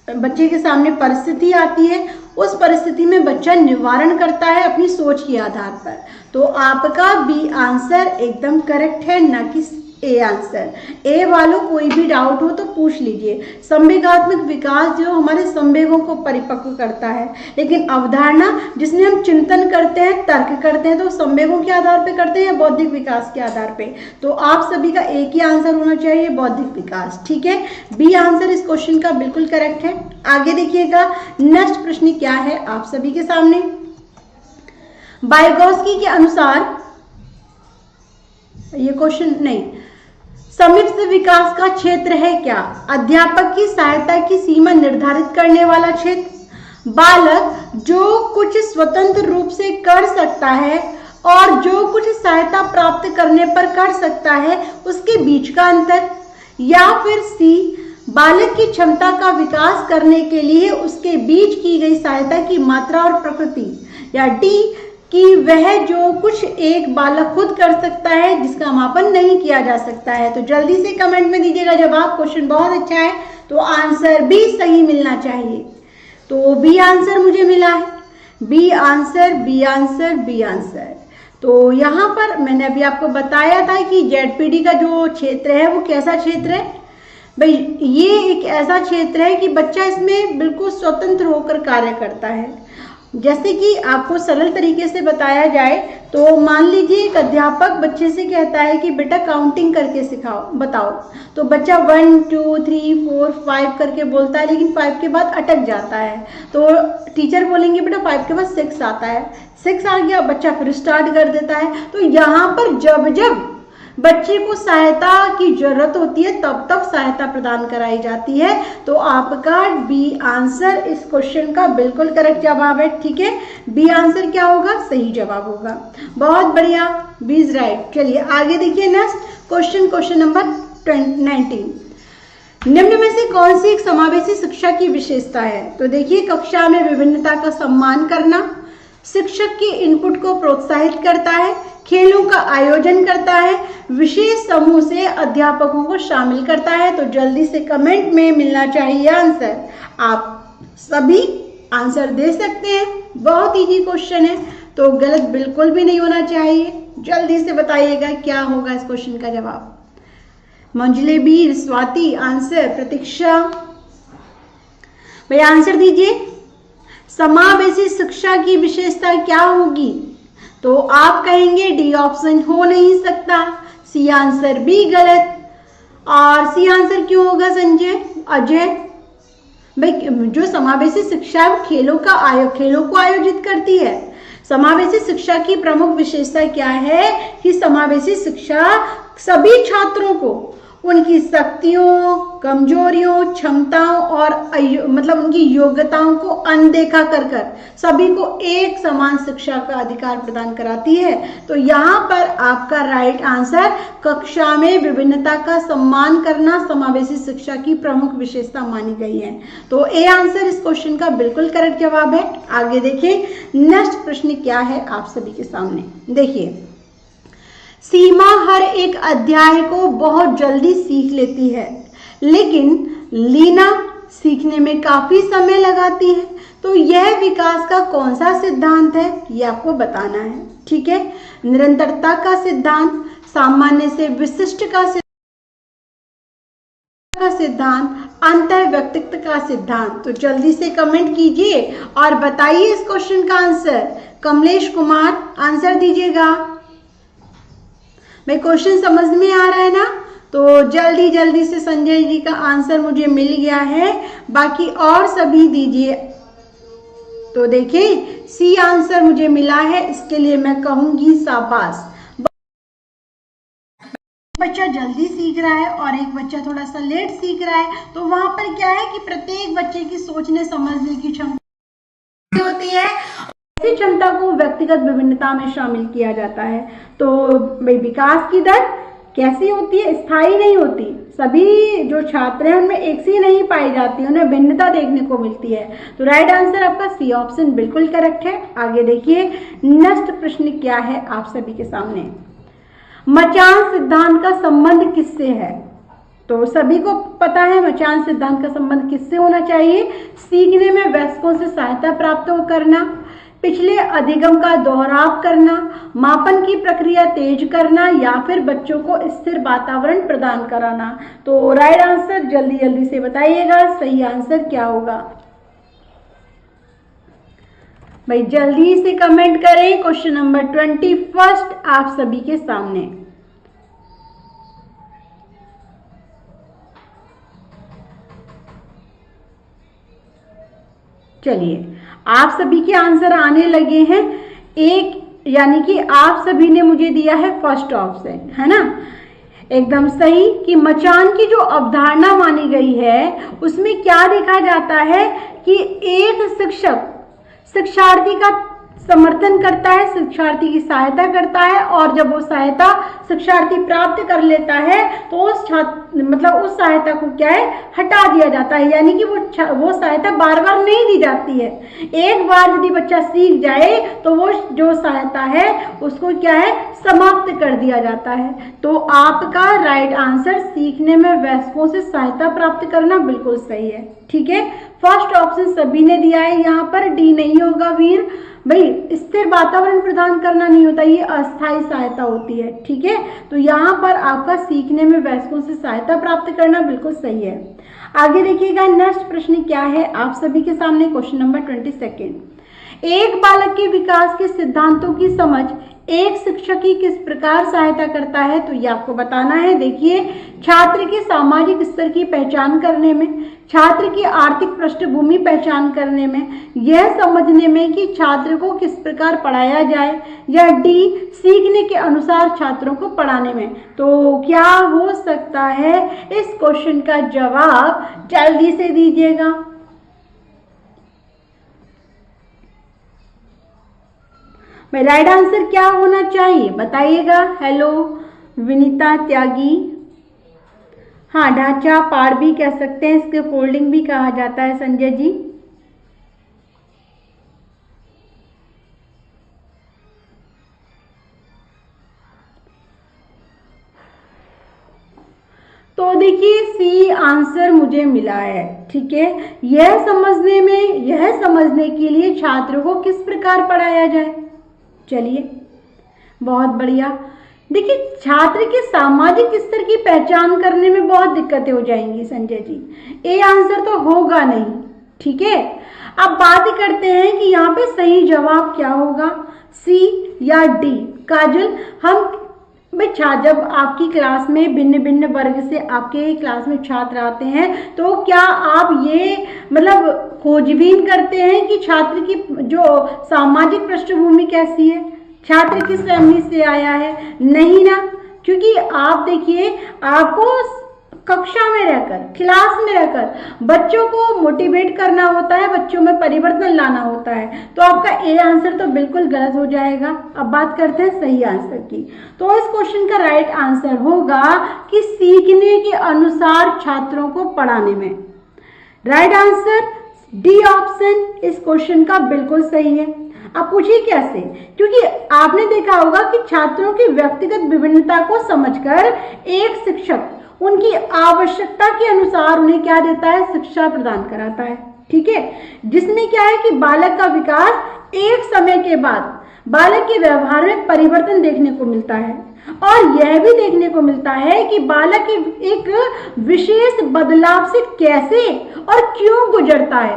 बच्चे के सामने परिस्थिति आती है उस परिस्थिति में बच्चा निवारण करता है अपनी सोच के आधार पर। तो आपका बी आंसर एकदम करेक्ट है, ना कि ए आंसर। ए वालों कोई भी डाउट हो तो पूछ लीजिए। संवेगात्मक विकास जो हमारे संवेगों को परिपक्व करता है, लेकिन अवधारणा जिसमें हम चिंतन करते हैं, तर्क करते हैं, तो संवेगों के आधार पे करते हैं या बौद्धिक विकास के आधार पे? तो आप सभी का एक ही आंसर होना चाहिए, बौद्धिक विकास। ठीक है, बी आंसर इस क्वेश्चन का बिल्कुल करेक्ट है। आगे देखिएगा नेक्स्ट प्रश्न क्या है आप सभी के सामने। वाइगोत्स्की के अनुसार, ये क्वेश्चन नहीं, समिश्र विकास का क्षेत्र है क्या? अध्यापक की सहायता की सीमा निर्धारित करने वाला क्षेत्र, बालक जो कुछ स्वतंत्र रूप से कर सकता है और जो कुछ सहायता प्राप्त करने पर कर सकता है उसके बीच का अंतर, या फिर सी, बालक की क्षमता का विकास करने के लिए उसके बीच की गई सहायता की मात्रा और प्रकृति, या डी कि वह जो कुछ एक बालक खुद कर सकता है जिसका मापन नहीं किया जा सकता है। तो जल्दी से कमेंट में दीजिएगा जवाब। क्वेश्चन बहुत अच्छा है, तो आंसर बी सही मिलना चाहिए। तो बी आंसर मुझे मिला है, B answer, B answer, B answer. तो यहाँ पर मैंने अभी आपको बताया था कि जेडपीडी का जो क्षेत्र है वो कैसा क्षेत्र है भाई, ये एक ऐसा क्षेत्र है कि बच्चा इसमें बिल्कुल स्वतंत्र होकर कार्य करता है। जैसे कि आपको सरल तरीके से बताया जाए तो मान लीजिए एक अध्यापक बच्चे से कहता है कि बेटा काउंटिंग करके सिखाओ, बताओ। तो बच्चा 1 2 3 4 5 करके बोलता है, लेकिन 5 के बाद अटक जाता है। तो टीचर बोलेंगे बेटा 5 के बाद 6 आता है, 6 आ गया, बच्चा फिर स्टार्ट कर देता है। तो यहाँ पर जब जब बच्चे को सहायता की जरूरत होती है तब तब सहायता प्रदान कराई जाती है। तो आपका बी आंसर इस क्वेश्चन का बिल्कुल करेक्ट जवाब है। ठीक है, बी आंसर क्या होगा, सही जवाब होगा। बहुत बढ़िया, बी इज राइट। चलिए आगे देखिए नेक्स्ट क्वेश्चन, क्वेश्चन नंबर 19। निम्न में से कौन सी एक समावेशी शिक्षा की विशेषता है? तो देखिए, कक्षा में विभिन्नता का सम्मान करना, शिक्षक के इनपुट को प्रोत्साहित करता है, खेलों का आयोजन करता है, विशेष समूह से अध्यापकों को शामिल करता है। तो जल्दी से कमेंट में मिलना चाहिए आंसर। आप सभी आंसर दे सकते हैं, बहुत इजी क्वेश्चन है, तो गलत बिल्कुल भी नहीं होना चाहिए। जल्दी से बताइएगा क्या होगा इस क्वेश्चन का जवाब। मंजले बीर, स्वाति आंसर, प्रतीक्षा भाई आंसर दीजिए। समावेशी शिक्षा की विशेषता क्या होगी? तो आप कहेंगे डी ऑप्शन हो नहीं सकता, सी आंसर भी गलत। और सी आंसर क्यों होगा संजय, अजय? भाई जो समावेशी शिक्षा है वो खेलों को आयोजित करती है। समावेशी शिक्षा की प्रमुख विशेषता क्या है कि समावेशी शिक्षा सभी छात्रों को उनकी शक्तियों, कमजोरियों, क्षमताओं और मतलब उनकी योग्यताओं को अनदेखा कर सभी को एक समान शिक्षा का अधिकार प्रदान कराती है। तो यहाँ पर आपका राइट आंसर कक्षा में विभिन्नता का सम्मान करना समावेशी शिक्षा की प्रमुख विशेषता मानी गई है। तो ए आंसर इस क्वेश्चन का बिल्कुल करेक्ट जवाब है। आगे देखिए नेक्स्ट प्रश्न क्या है आप सभी के सामने। देखिए, सीमा हर एक अध्याय को बहुत जल्दी सीख लेती है, लेकिन लीना सीखने में काफी समय लगाती है। तो यह विकास का कौन सा सिद्धांत है, ये आपको बताना है। ठीक है, निरंतरता का सिद्धांत, सामान्य से विशिष्ट का सिद्धांत, अंतर व्यक्तित्व का सिद्धांत। तो जल्दी से कमेंट कीजिए और बताइए इस क्वेश्चन का आंसर। कमलेश कुमार आंसर दीजिएगा। भाई क्वेश्चन समझ में आ रहा है ना? तो जल्दी जल्दी से संजय जी का आंसर मुझे मिल गया है, बाकी और सभी दीजिए। तो देखिए सी आंसर मुझे मिला है, इसके लिए मैं कहूंगी शाबाश। बच्चा जल्दी सीख रहा है और एक बच्चा थोड़ा सा लेट सीख रहा है, तो वहां पर क्या है कि प्रत्येक बच्चे की सोचने समझने की क्षमता होती है, ऐसी क्षमता को व्यक्तिगत विभिन्नता में शामिल किया जाता है। तो भाई विकास की दर कैसी होती है, स्थायी नहीं होती। सभी जो छात्र हैं उनमें एक सी नहीं पाई जाती, उन्हें भिन्नता देखने को मिलती है। तो राइट आंसर आपका सी ऑप्शन बिल्कुल करेक्ट है। आगे देखिए नेक्स्ट प्रश्न क्या है आप सभी के सामने। मचान सिद्धांत का संबंध किससे है? तो सभी को पता है मचान सिद्धांत का संबंध किससे होना चाहिए। सीखने में वयस्कों से सहायता प्राप्त करना, पिछले अधिगम का दोहराव करना, मापन की प्रक्रिया तेज करना, या फिर बच्चों को स्थिर वातावरण प्रदान कराना। तो राइट आंसर जल्दी जल्दी से बताइएगा, सही आंसर क्या होगा। भाई जल्दी से कमेंट करें। क्वेश्चन नंबर 21 आप सभी के सामने। चलिए आप सभी के आंसर आने लगे हैं। एक यानी कि आप सभी ने मुझे दिया है फर्स्ट ऑप्शन, है ना, एकदम सही कि मचान की जो अवधारणा मानी गई है उसमें क्या देखा जाता है कि एक शिक्षक समर्थन करता है, शिक्षार्थी की सहायता करता है, और जब वो सहायता शिक्षार्थी प्राप्त कर लेता है तो उस सहायता को क्या है, हटा दिया जाता है, यानी कि वो सहायता बार बार नहीं दी जाती है। एक बार यदि बच्चा सीख जाए तो वो जो सहायता है उसको क्या है, समाप्त कर दिया जाता है। तो आपका राइट आंसर सीखने में वयस्कों से सहायता प्राप्त करना बिल्कुल सही है। ठीक है, फर्स्ट ऑप्शन सभी ने दिया है, यहाँ पर डी नहीं होगा वीर भाई। स्थिर वातावरण प्रदान करना नहीं होता, ये अस्थायी सहायता होती है। ठीक है, तो यहाँ पर आपका सीखने में वयस्कों से सहायता प्राप्त करना बिल्कुल सही है। आगे देखिएगा, नेक्स्ट प्रश्न क्या है आप सभी के सामने, क्वेश्चन नंबर 22। एक बालक के विकास के सिद्धांतों की समझ एक शिक्षक की किस प्रकार सहायता करता है, तो ये आपको बताना है। देखिए, छात्र के सामाजिक स्तर की पहचान करने में, छात्र की आर्थिक पृष्ठभूमि पहचान करने में, यह समझने में कि छात्र को किस प्रकार पढ़ाया जाए, या डी सीखने के अनुसार छात्रों को पढ़ाने में। तो क्या हो सकता है इस क्वेश्चन का जवाब, जल्दी से दीजिएगा। भाई राइट आंसर क्या होना चाहिए बताइएगा। हेलो विनीता त्यागी, हाँ ढांचा पाड़ भी कह सकते हैं, इसके फोल्डिंग भी कहा जाता है संजय जी। तो देखिए सी आंसर मुझे मिला है। ठीक है, यह समझने के लिए छात्रों को किस प्रकार पढ़ाया जाए। चलिए बहुत बढ़िया। देखिए, छात्र के सामाजिक स्तर की पहचान करने में बहुत दिक्कतें हो जाएंगी संजय जी, ए आंसर तो होगा नहीं। ठीक है, अब बात करते हैं कि यहाँ पे सही जवाब क्या होगा, सी या डी। काजल, हम जब आपकी क्लास में भिन्न भिन्न वर्ग से आपके क्लास में छात्र आते हैं, तो क्या आप ये खोजबीन करते हैं कि छात्र की जो सामाजिक पृष्ठभूमि कैसी है, छात्र किस फैमिली से आया है? नहीं ना, क्योंकि आप देखिए, आपको कक्षा में रहकर, क्लास में रहकर बच्चों को मोटिवेट करना होता है, बच्चों में परिवर्तन लाना होता है। तो आपका ए आंसर तो बिल्कुल गलत हो जाएगा। अब बात करते हैं सही आंसर की। तो इस क्वेश्चन का राइट आंसर होगा कि सीखने के अनुसार छात्रों को पढ़ाने में। राइट आंसर डी ऑप्शन इस क्वेश्चन का बिल्कुल सही है। अब पूछिए कैसे, क्योंकि आपने देखा होगा कि छात्रों की व्यक्तिगत विभिन्नता को समझकर एक शिक्षक उनकी आवश्यकता के अनुसार उन्हें क्या देता है, शिक्षा प्रदान कराता है। ठीक है, जिसमें क्या है कि बालक का विकास एक समय के बाद बालक के व्यवहार में परिवर्तन देखने को मिलता है, और यह भी देखने को मिलता है कि बालक एक विशेष बदलाव से कैसे और क्यों गुजरता है,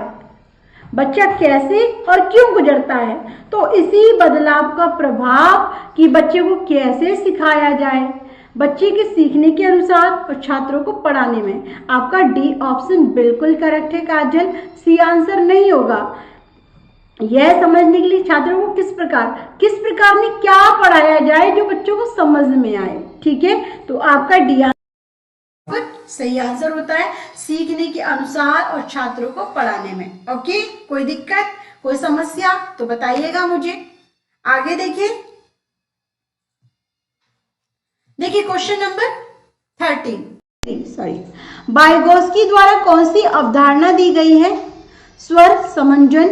बच्चा कैसे और क्यों गुजरता है। तो इसी बदलाव का प्रभाव कि बच्चे को कैसे सिखाया जाए, बच्चे के सीखने के अनुसार और छात्रों को पढ़ाने में। आपका डी ऑप्शन बिल्कुल करेक्ट है काजल, सी आंसर नहीं होगा। यह समझने के लिए छात्रों को किस प्रकार में क्या पढ़ाया जाए जो बच्चों को समझ में आए। ठीक है, तो आपका डी आंसर सही आंसर होता है, सीखने के अनुसार और छात्रों को पढ़ाने में। ओके, कोई दिक्कत, कोई समस्या तो बताइएगा मुझे। आगे देखिए क्वेश्चन नंबर 13। वाइगोत्स्की द्वारा कौन सी अवधारणा दी गई है? स्वर समंजन,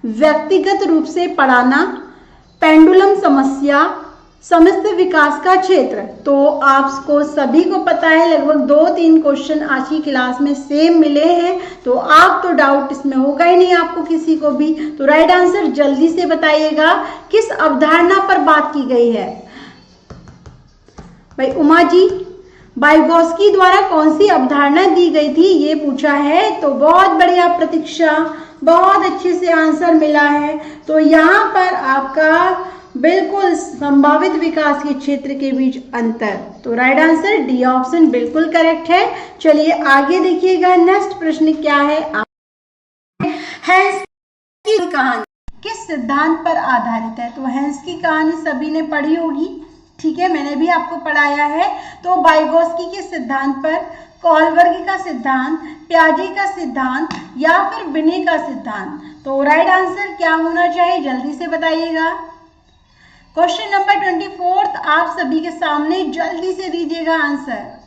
व्यक्तिगत रूप से पढ़ाना, पेंडुलम समस्या, समस्त विकास का क्षेत्र। तो आपको सभी को पता है, लगभग 2-3 क्वेश्चन आज की क्लास में सेम मिले हैं, तो आप तो डाउट इसमें होगा ही नहीं आपको किसी को भी। तो राइट आंसर जल्दी से बताइएगा, किस अवधारणा पर बात की गई है? भाई उमा जी, वाइगोत्स्की द्वारा कौन सी अवधारणा दी गई थी ये पूछा है। तो बहुत बढ़िया प्रतीक्षा, बहुत अच्छे से आंसर मिला है। तो यहाँ पर आपका बिल्कुल संभावित विकास के क्षेत्र के बीच अंतर, तो राइट आंसर डी ऑप्शन बिल्कुल करेक्ट है। चलिए आगे देखिएगा, नेक्स्ट प्रश्न क्या है। हैंस की कहानी किस सिद्धांत पर आधारित है? तो हैंस की कहानी सभी ने पढ़ी होगी। ठीक है, मैंने भी आपको पढ़ाया है। तो वाइगोत्स्की के सिद्धांत पर, कोलबर्ग का सिद्धांत, प्याजे का सिद्धांत या फिर विने का सिद्धांत। तो राइट आंसर क्या होना चाहिए, जल्दी से बताइएगा। क्वेश्चन नंबर 24 आप सभी के सामने, जल्दी से दीजिएगा आंसर।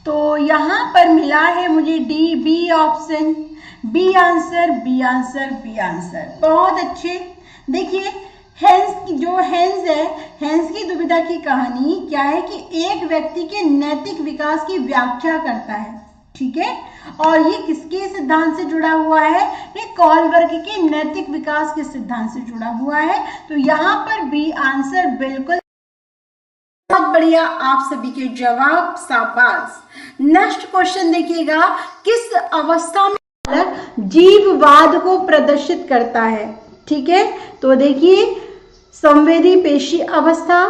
तो यहां पर मिला है मुझे D, B option, B answer, B answer, B answer. बहुत अच्छे। देखिए हेंस की जो हेंस है, हेंस की दुविधा की कहानी क्या है कि एक व्यक्ति के नैतिक विकास की व्याख्या करता है, ठीक है, और ये किसके सिद्धांत से जुड़ा हुआ है, ये कोलबर्ग के नैतिक विकास के सिद्धांत से जुड़ा हुआ है। तो यहाँ पर बी आंसर बिल्कुल। बहुत बढ़िया, आप सभी के जवाब, शाबाश। नेक्स्ट क्वेश्चन देखिएगा, किस अवस्था में जीववाद को प्रदर्शित करता है, ठीक है। तो देखिए संवेदी पेशी अवस्था,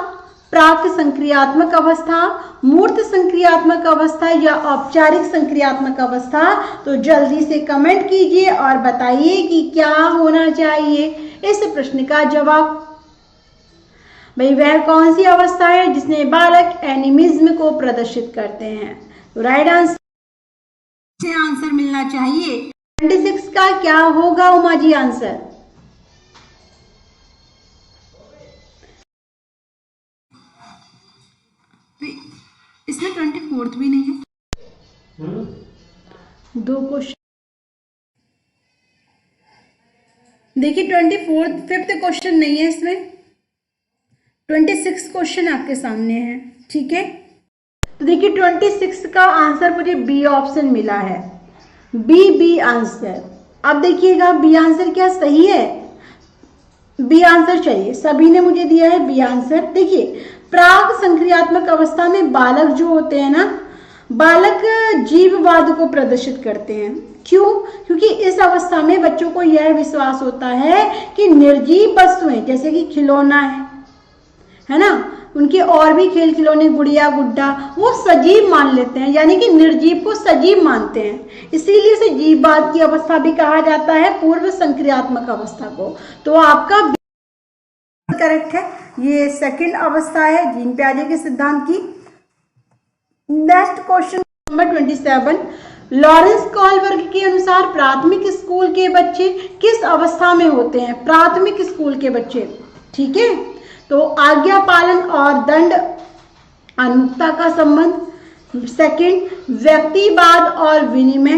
प्राक संक्रियात्मक अवस्था, मूर्त संक्रियात्मक अवस्था या औपचारिक संक्रियात्मक अवस्था। तो जल्दी से कमेंट कीजिए और बताइए कि क्या होना चाहिए इस प्रश्न का जवाब। भाई वह कौन सी अवस्था है जिसमें बालक एनिमिज्म को प्रदर्शित करते हैं। तो राइट आंसर मिलना चाहिए। 26 का क्या होगा उमा जी आंसर? इसमें 24 भी नहीं है। दो क्वेश्चन देखिए, 24 5th क्वेश्चन नहीं है इसमें, 26 क्वेश्चन आपके सामने है, ठीक है। तो देखिए 26 का आंसर मुझे बी ऑप्शन मिला है, बी आंसर। अब देखिएगा बी आंसर क्या सही है, बी आंसर चाहिए, सभी ने मुझे दिया है बी आंसर। देखिए प्राक संक्रियात्मक अवस्था में बालक जो होते हैं ना, बालक जीववाद को प्रदर्शित करते हैं। क्यों? क्योंकि इस अवस्था में बच्चों को यह विश्वास होता है कि निर्जीव वस्तुएं जैसे कि खिलौना है ना, उनके और भी खेल खिलौने, गुड़िया गुड्डा, वो सजीव मान लेते हैं, यानी कि निर्जीव को सजीव मानते हैं। इसीलिए इसे जीववाद की अवस्था भी कहा जाता है, पूर्व संक्रियात्मक अवस्था को। तो आपका करेक्ट है, ये सेकंड अवस्था है जीन प्याजे के सिद्धांत की। Next question number 27, Lawrence Kohlberg के अनुसार प्राथमिक स्कूल के बच्चे किस अवस्था में होते हैं? प्राथमिक स्कूल के बच्चे, ठीक है। तो आज्ञा पालन और दंड अनुमुक्ता का संबंध, सेकंड व्यक्तिवाद और विनिमय,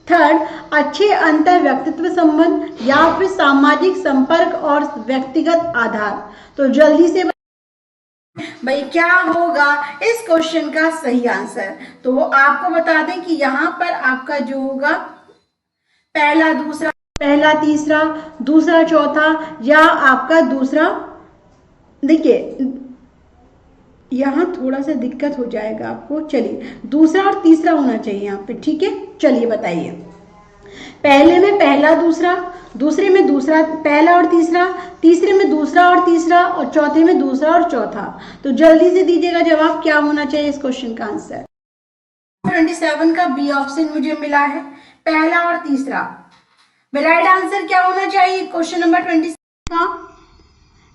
थर्ड अच्छे अंतर व्यक्तित्व संबंध, या फिर सामाजिक संपर्क और व्यक्तिगत आधार। तो जल्दी से भाई क्या होगा इस क्वेश्चन का सही आंसर? तो आपको बता दें कि यहाँ पर आपका जो होगा पहला दूसरा, पहला तीसरा, दूसरा चौथा, या आपका दूसरा, देखिए यहाँ थोड़ा सा दिक्कत हो जाएगा आपको, चलिए दूसरा और तीसरा होना चाहिए यहाँ पे, ठीक है। चलिए बताइए, पहले में पहला दूसरा, दूसरे में दूसरा पहला और तीसरा, तीसरे में दूसरा और तीसरा, और चौथे में दूसरा और चौथा। तो जल्दी से दीजिएगा जवाब, क्या होना चाहिए इस क्वेश्चन का आंसर? 27 का बी ऑप्शन मुझे मिला है, पहला और तीसरा। राइट आंसर क्या होना चाहिए क्वेश्चन नंबर 27 का?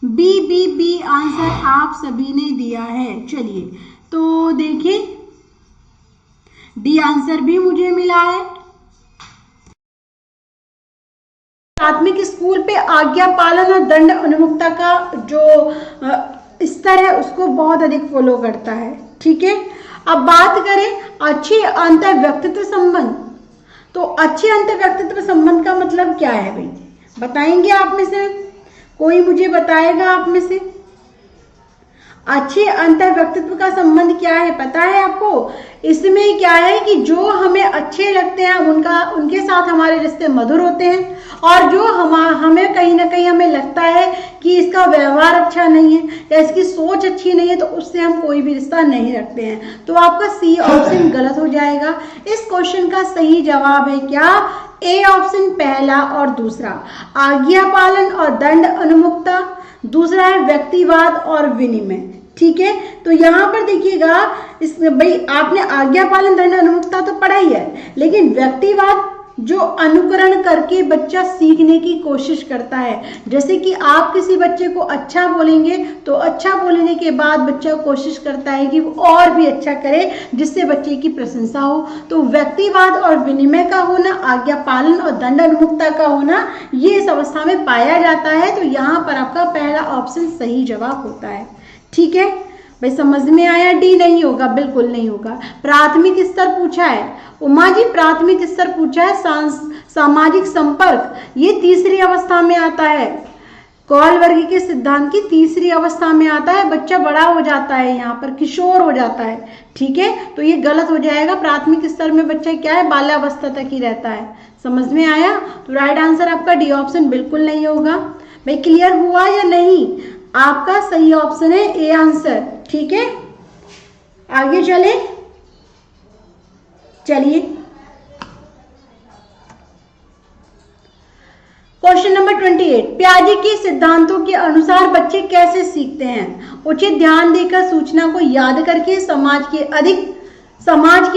बी आंसर आप सभी ने दिया है। चलिए तो देखिए डी आंसर भी मुझे मिला है। प्राथमिक स्कूल पे आज्ञा पालन और दंड अनुमुक्ता का जो स्तर है उसको बहुत अधिक फॉलो करता है, ठीक है। अब बात करें अच्छे अंतर व्यक्तित्व संबंध, तो अच्छे अंतर व्यक्तित्व संबंध का मतलब क्या है भाई, बताएंगे आप में से कोई? मुझे बताएगा आप में से अच्छे अंतर व्यक्तित्व का संबंध क्या है, पता है आपको? इसमें क्या है कि जो हमें अच्छे लगते हैं उनके साथ हमारे रिश्ते मधुर होते हैं, और जो हमें कहीं ना कहीं हमें लगता है कि इसका व्यवहार अच्छा नहीं है या इसकी सोच अच्छी नहीं है, तो उससे हम कोई भी रिश्ता नहीं रखते हैं। तो आपका सी ऑप्शन गलत हो जाएगा। इस क्वेश्चन का सही जवाब है क्या? ए ऑप्शन, पहला और दूसरा, आज्ञा पालन और दंड अनुमुक्ता, दूसरा है व्यक्तिवाद और विनिमय, ठीक है। तो यहाँ पर देखिएगा, इसमें भाई आपने आज्ञा पालन दंड अनुमुक्ता तो पढ़ा ही है, लेकिन व्यक्तिवाद जो अनुकरण करके बच्चा सीखने की कोशिश करता है। जैसे कि आप किसी बच्चे को अच्छा बोलेंगे तो अच्छा बोलने के बाद बच्चा कोशिश करता है कि वो और भी अच्छा करे जिससे बच्चे की प्रशंसा हो। तो व्यक्तिवाद और विनिमय का होना, आज्ञा पालन और दंड उन्मुखता का होना ये इस अवस्था में पाया जाता है। तो यहाँ पर आपका पहला ऑप्शन सही जवाब होता है। ठीक है भाई, समझ में आया? डी नहीं होगा, बिल्कुल नहीं होगा। प्राथमिक स्तर पूछा है उमा जी, प्राथमिक स्तर पूछा है। सामाजिक संपर्क ये तीसरी अवस्था में आता है, कौल वर्ग के सिद्धांत की तीसरी अवस्था में आता है। बच्चा बड़ा हो जाता है, यहाँ पर किशोर हो जाता है। ठीक है, तो ये गलत हो जाएगा। प्राथमिक स्तर में बच्चा क्या है, बाल्यावस्था तक ही रहता है। समझ में आया? तो राइट आंसर आपका डी ऑप्शन बिल्कुल नहीं होगा। भाई क्लियर हुआ या नहीं? आपका सही ऑप्शन है ए आंसर। ठीक है, आगे चलिए क्वेश्चन नंबर 28। पियाजे के सिद्धांतों के अनुसार बच्चे कैसे सीखते हैं? उचित ध्यान देकर, सूचना को याद करके, समाज के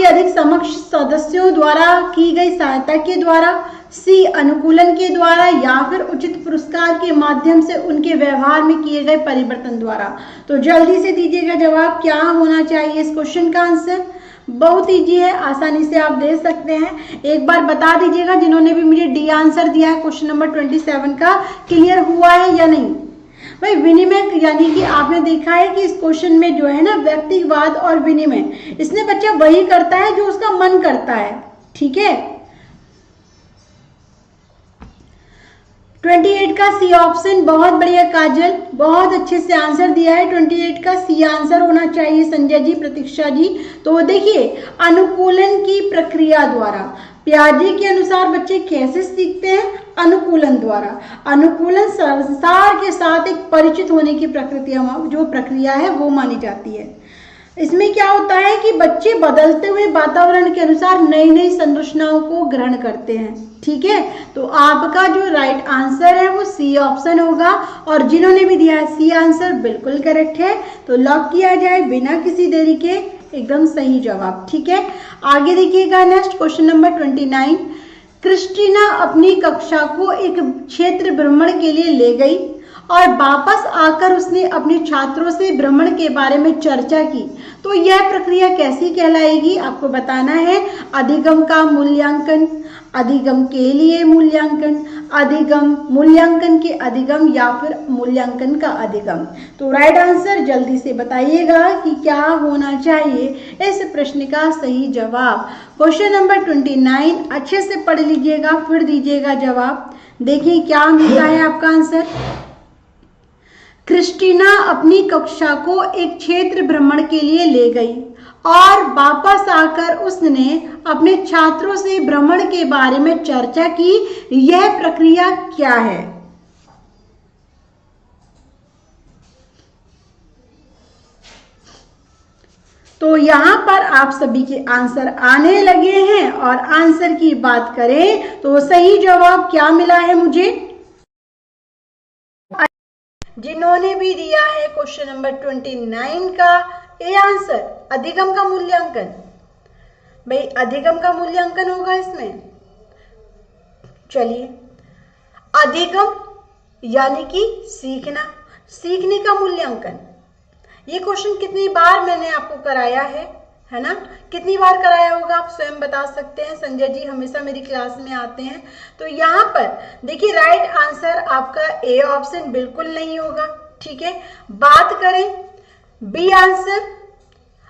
अधिक समक्ष सदस्यों द्वारा की गई सहायता के द्वारा, सी अनुकूलन के द्वारा, या फिर उचित पुरस्कार के माध्यम से उनके व्यवहार में किए गए परिवर्तन द्वारा। तो जल्दी से दीजिएगा जवाब, क्या होना चाहिए इस क्वेश्चन का आंसर? बहुत इजी है, आसानी से आप दे सकते हैं। एक बार बता दीजिएगा जिन्होंने भी मुझे डी आंसर दिया है क्वेश्चन नंबर 27 का, क्लियर हुआ है या नहीं? भाई विनिमय यानी कि आपने देखा है कि इस क्वेश्चन में जो है ना व्यक्तिवाद और विनिमय, इसमें बच्चा वही करता है जो उसका मन करता है। ठीक है, 28 का सी ऑप्शन, बहुत बढ़िया काजल, बहुत अच्छे से आंसर दिया है। 28 का सी आंसर होना चाहिए संजय जी, प्रतीक्षा जी। तो देखिए, अनुकूलन की प्रक्रिया द्वारा, पियाजे के अनुसार बच्चे कैसे सीखते हैं? अनुकूलन द्वारा। अनुकूलन संसार के साथ एक परिचित होने की प्रक्रिया है वो मानी जाती है। इसमें क्या होता है कि बच्चे बदलते हुए वातावरण के अनुसार नई नई संरचनाओं को ग्रहण करते हैं। ठीक है, तो आपका जो राइट आंसर है वो सी ऑप्शन होगा, और जिन्होंने भी दिया है सी आंसर बिल्कुल करेक्ट है। तो लॉक किया जाए बिना किसी देरी के, एकदम सही जवाब। ठीक है, आगे देखिएगा नेक्स्ट क्वेश्चन नंबर 29। क्रिस्टीना अपनी कक्षा को एक क्षेत्र भ्रमण के लिए ले गई और वापस आकर उसने अपने छात्रों से भ्रमण के बारे में चर्चा की। तो यह प्रक्रिया कैसी कहलाएगी? आपको बताना है। अधिगम का मूल्यांकन, अधिगम के लिए मूल्यांकन, अधिगम, मूल्यांकन के अधिगम, या फिर मूल्यांकन का अधिगम। तो राइट आंसर जल्दी से बताइएगा कि क्या होना चाहिए इस प्रश्न का सही जवाब। क्वेश्चन नंबर 29 अच्छे से पढ़ लीजिएगा, फिर दीजिएगा जवाब। देखिए क्या मिलता है आपका आंसर। क्रिस्टीना अपनी कक्षा को एक क्षेत्र भ्रमण के लिए ले गई और वापस आकर उसने अपने छात्रों से भ्रमण के बारे में चर्चा की। यह प्रक्रिया क्या है? तो यहां पर आप सभी के आंसर आने लगे हैं, और आंसर की बात करें तो सही जवाब क्या मिला है मुझे? जिन्होंने भी दिया है क्वेश्चन नंबर 29 का ए आंसर, अधिगम का मूल्यांकन। भाई अधिगम का मूल्यांकन होगा इसमें। चलिए, अधिगम यानी कि सीखना, सीखने का मूल्यांकन। ये क्वेश्चन कितनी बार मैंने आपको कराया है ना? कितनी बार कराया होगा आप स्वयं बता सकते हैं। संजय जी हमेशा मेरी क्लास में आते हैं। तो यहाँ पर देखिए राइट आंसर आपका ए ऑप्शन बिल्कुल नहीं होगा। ठीक है, बात करें B answer,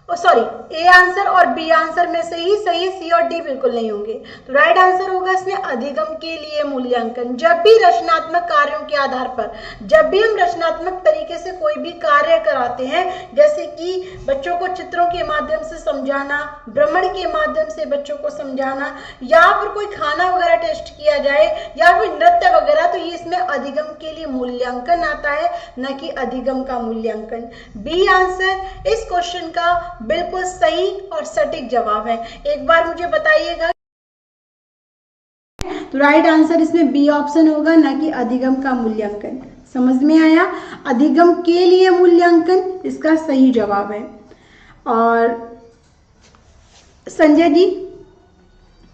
sorry A answer और बी आंसर में से ही सही सी और डी बिल्कुल नहीं होंगे। तो राइट आंसर होगा इसमें अधिगम के लिए मूल्यांकन। जब भी रचनात्मक कार्यों के आधार पर, जब भी हम रचनात्मक तरीके से कोई भी कार्य कराते हैं, जैसे कि बच्चों को चित्रों के माध्यम से समझाना, भ्रमण के माध्यम से बच्चों को समझाना, या फिर कोई खाना वगैरह टेस्ट किया जाए, या फिर नृत्य वगैरह, तो ये इसमें अधिगम के लिए मूल्यांकन आता है, न कि अधिगम का मूल्यांकन। बी आंसर इस क्वेश्चन का बिल्कुल सही और सटीक जवाब है। एक बार मुझे बताइएगा। तो राइट आंसर इसमें बी ऑप्शन होगा, ना कि अधिगम का मूल्यांकन। समझ में आया? अधिगम के लिए मूल्यांकन इसका सही जवाब है। और संजय जी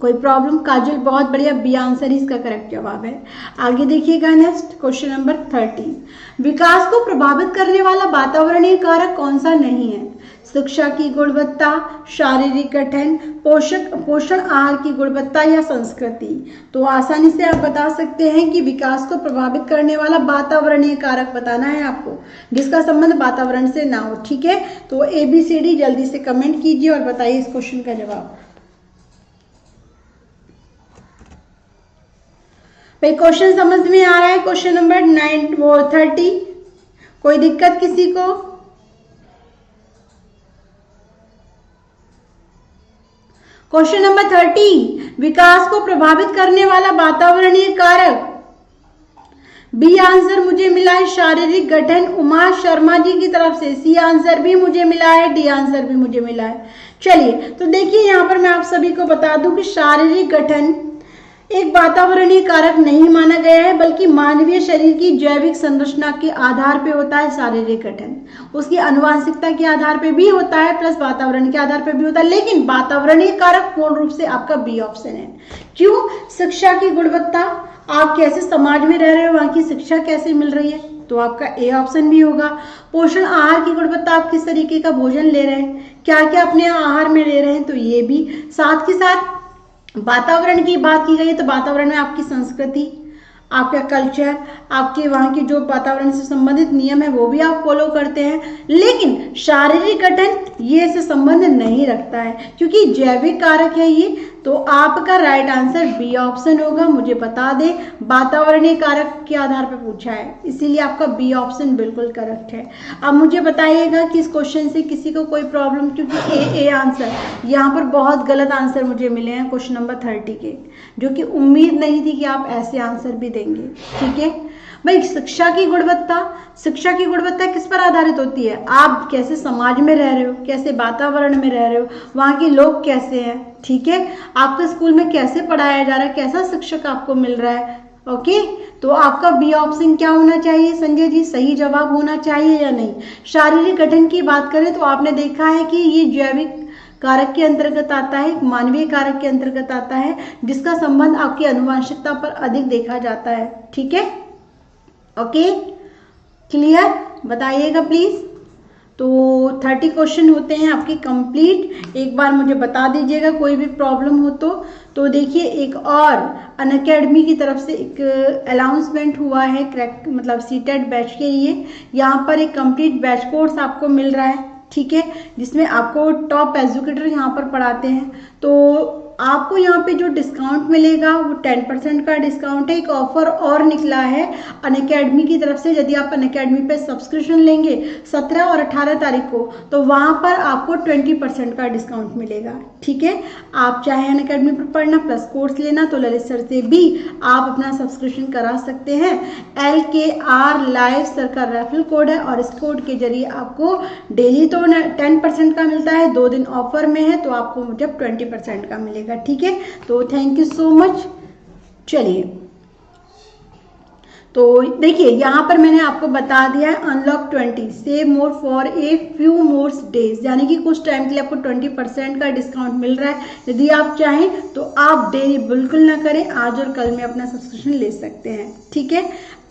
कोई प्रॉब्लम? काजल बहुत बढ़िया, बी आंसर इसका करेक्ट जवाब है। आगे देखिएगा नेक्स्ट क्वेश्चन नंबर 30। विकास को प्रभावित करने वाला वातावरणीय कारक कौन सा नहीं है? शिक्षा की गुणवत्ता, शारीरिक गठन, पोषण आहार की गुणवत्ता या संस्कृति। तो आसानी से आप बता सकते हैं कि विकास को प्रभावित करने वाला वातावरणीय कारक बताना है आपको, जिसका संबंध वातावरण से ना हो। ठीक है, तो ABCD जल्दी से कमेंट कीजिए और बताइए इस क्वेश्चन का जवाब। भाई क्वेश्चन समझ में आ रहा है? क्वेश्चन नंबर 30, कोई दिक्कत किसी को? क्वेश्चन नंबर 30, विकास को प्रभावित करने वाला वातावरणीय कारक। बी आंसर मुझे मिला है शारीरिक गठन, उमा शर्मा जी की तरफ से। सी आंसर भी मुझे मिला है, डी आंसर भी मुझे मिला है। चलिए, तो देखिए यहाँ पर मैं आप सभी को बता दूं कि शारीरिक गठन एक वातावरणीय कारक नहीं माना गया है, बल्कि मानवीय शरीर की जैविक संरचना के आधार पे होता है शारीरिक गठन। उसकी आनुवांशिकता के आधार पे भी होता है, प्लस वातावरण के आधार पे भी होता है, लेकिन वातावरणीय कारक पूर्ण रूप से आपका बी ऑप्शन है। क्यों? शिक्षा की गुणवत्ता, आप कैसे समाज में रह रहे हो, वहां की शिक्षा कैसे मिल रही है, तो आपका ए ऑप्शन भी होगा। पोषण आहार की गुणवत्ता, आप किस तरीके का भोजन ले रहे हैं, क्या क्या अपने आहार में ले रहे हैं, तो ये भी। साथ के साथ वातावरण की बात की गई है तो वातावरण में आपकी संस्कृति, आपका कल्चर, आपके वहाँ के जो वातावरण से संबंधित नियम है वो भी आप फॉलो करते हैं। लेकिन शारीरिक गठन ये से संबंध नहीं रखता है, क्योंकि जैविक कारक है ये। तो आपका राइट आंसर बी ऑप्शन होगा। मुझे बता दें, वातावरणीय कारक के आधार पर पूछा है, इसीलिए आपका बी ऑप्शन बिल्कुल करेक्ट है। अब मुझे बताइएगा कि इस क्वेश्चन से किसी को कोई प्रॉब्लम, क्योंकि ए आंसर यहाँ पर बहुत गलत आंसर मुझे मिले हैं क्वेश्चन नंबर 30 के, जो कि उम्मीद नहीं थी कि आप ऐसे आंसर भी देंगे। ठीक है भाई, शिक्षा की गुणवत्ता किस पर आधारित होती है? आप कैसे समाज में रह रहे हो, कैसे वातावरण में रह रहे हो, वहाँ के लोग कैसे हैं। ठीक है, आपके स्कूल में कैसे पढ़ाया जा रहा है, कैसा शिक्षक आपको मिल रहा है। ओके, तो आपका बी ऑप्शन क्या होना चाहिए संजय जी? सही जवाब होना चाहिए या नहीं? शारीरिक गठन की बात करें तो आपने देखा है कि ये जैविक कारक के अंतर्गत आता है, मानवीय कारक के अंतर्गत आता है, जिसका संबंध आपकी आनुवंशिकता पर अधिक देखा जाता है। ठीक है, ओके, क्लियर? बताइएगा प्लीज। तो 30 क्वेश्चन होते हैं आपके कंप्लीट। एक बार मुझे बता दीजिएगा कोई भी प्रॉब्लम हो तो देखिए, एक और अनअकैडमी की तरफ से एक अनाउंसमेंट हुआ है मतलब सीटेट बैच के लिए। यहाँ पर एक कंप्लीट बैच कोर्स आपको मिल रहा है। ठीक है, जिसमें आपको टॉप एजुकेटर यहाँ पर पढ़ाते हैं। तो आपको यहाँ पे जो डिस्काउंट मिलेगा वो 10% का डिस्काउंट है। एक ऑफर और निकला है अनअकैडमी की तरफ से, यदि आप अनअकैडमी पे सब्सक्रिप्शन लेंगे 17 और 18 तारीख को, तो वहाँ पर आपको 20% का डिस्काउंट मिलेगा। ठीक है, आप चाहे अनअकैडमी पर पढ़ना प्लस कोर्स लेना तो ललित सर से भी आप अपना सब्सक्रिप्शन करा सकते हैं। LKR लाइव सर का रेफरल कोड है और इस कोड के जरिए आपको डेली तो 10% का मिलता है, 2 दिन ऑफर में है तो आपको जब 20% का मिलेगा। ठीक है, तो थैंक यू सो मच। चलिए, तो देखिए यहाँ पर मैंने आपको बता दिया है unlock 20 save more for a few more days, यानी कि कुछ टाइम के लिए आपको 20% का डिस्काउंट मिल रहा है। यदि आप चाहें तो आप देरी बिल्कुल ना करें, आज और कल में अपना सब्सक्रिप्शन ले सकते हैं। ठीक है,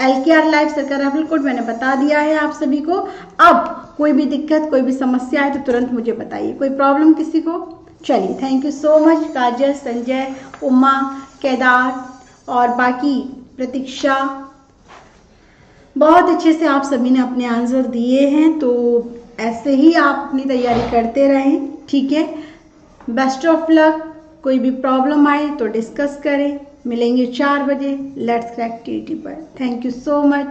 LKR लाइव सर का रेफरल कोड मैंने बता दिया है आप सभी को। अब कोई भी दिक्कत, कोई भी समस्या है तो तुरंत मुझे बताइए। कोई प्रॉब्लम किसी को? चलिए, थैंक यू सो मच काजल, संजय, उमा, केदार और बाकी प्रतीक्षा, बहुत अच्छे से आप सभी ने अपने आंसर दिए हैं। तो ऐसे ही आप अपनी तैयारी करते रहें। ठीक है, बेस्ट ऑफ लक। कोई भी प्रॉब्लम आए तो डिस्कस करें। मिलेंगे 4 बजे लेट्स क्रैक TET पर। Thank you so much.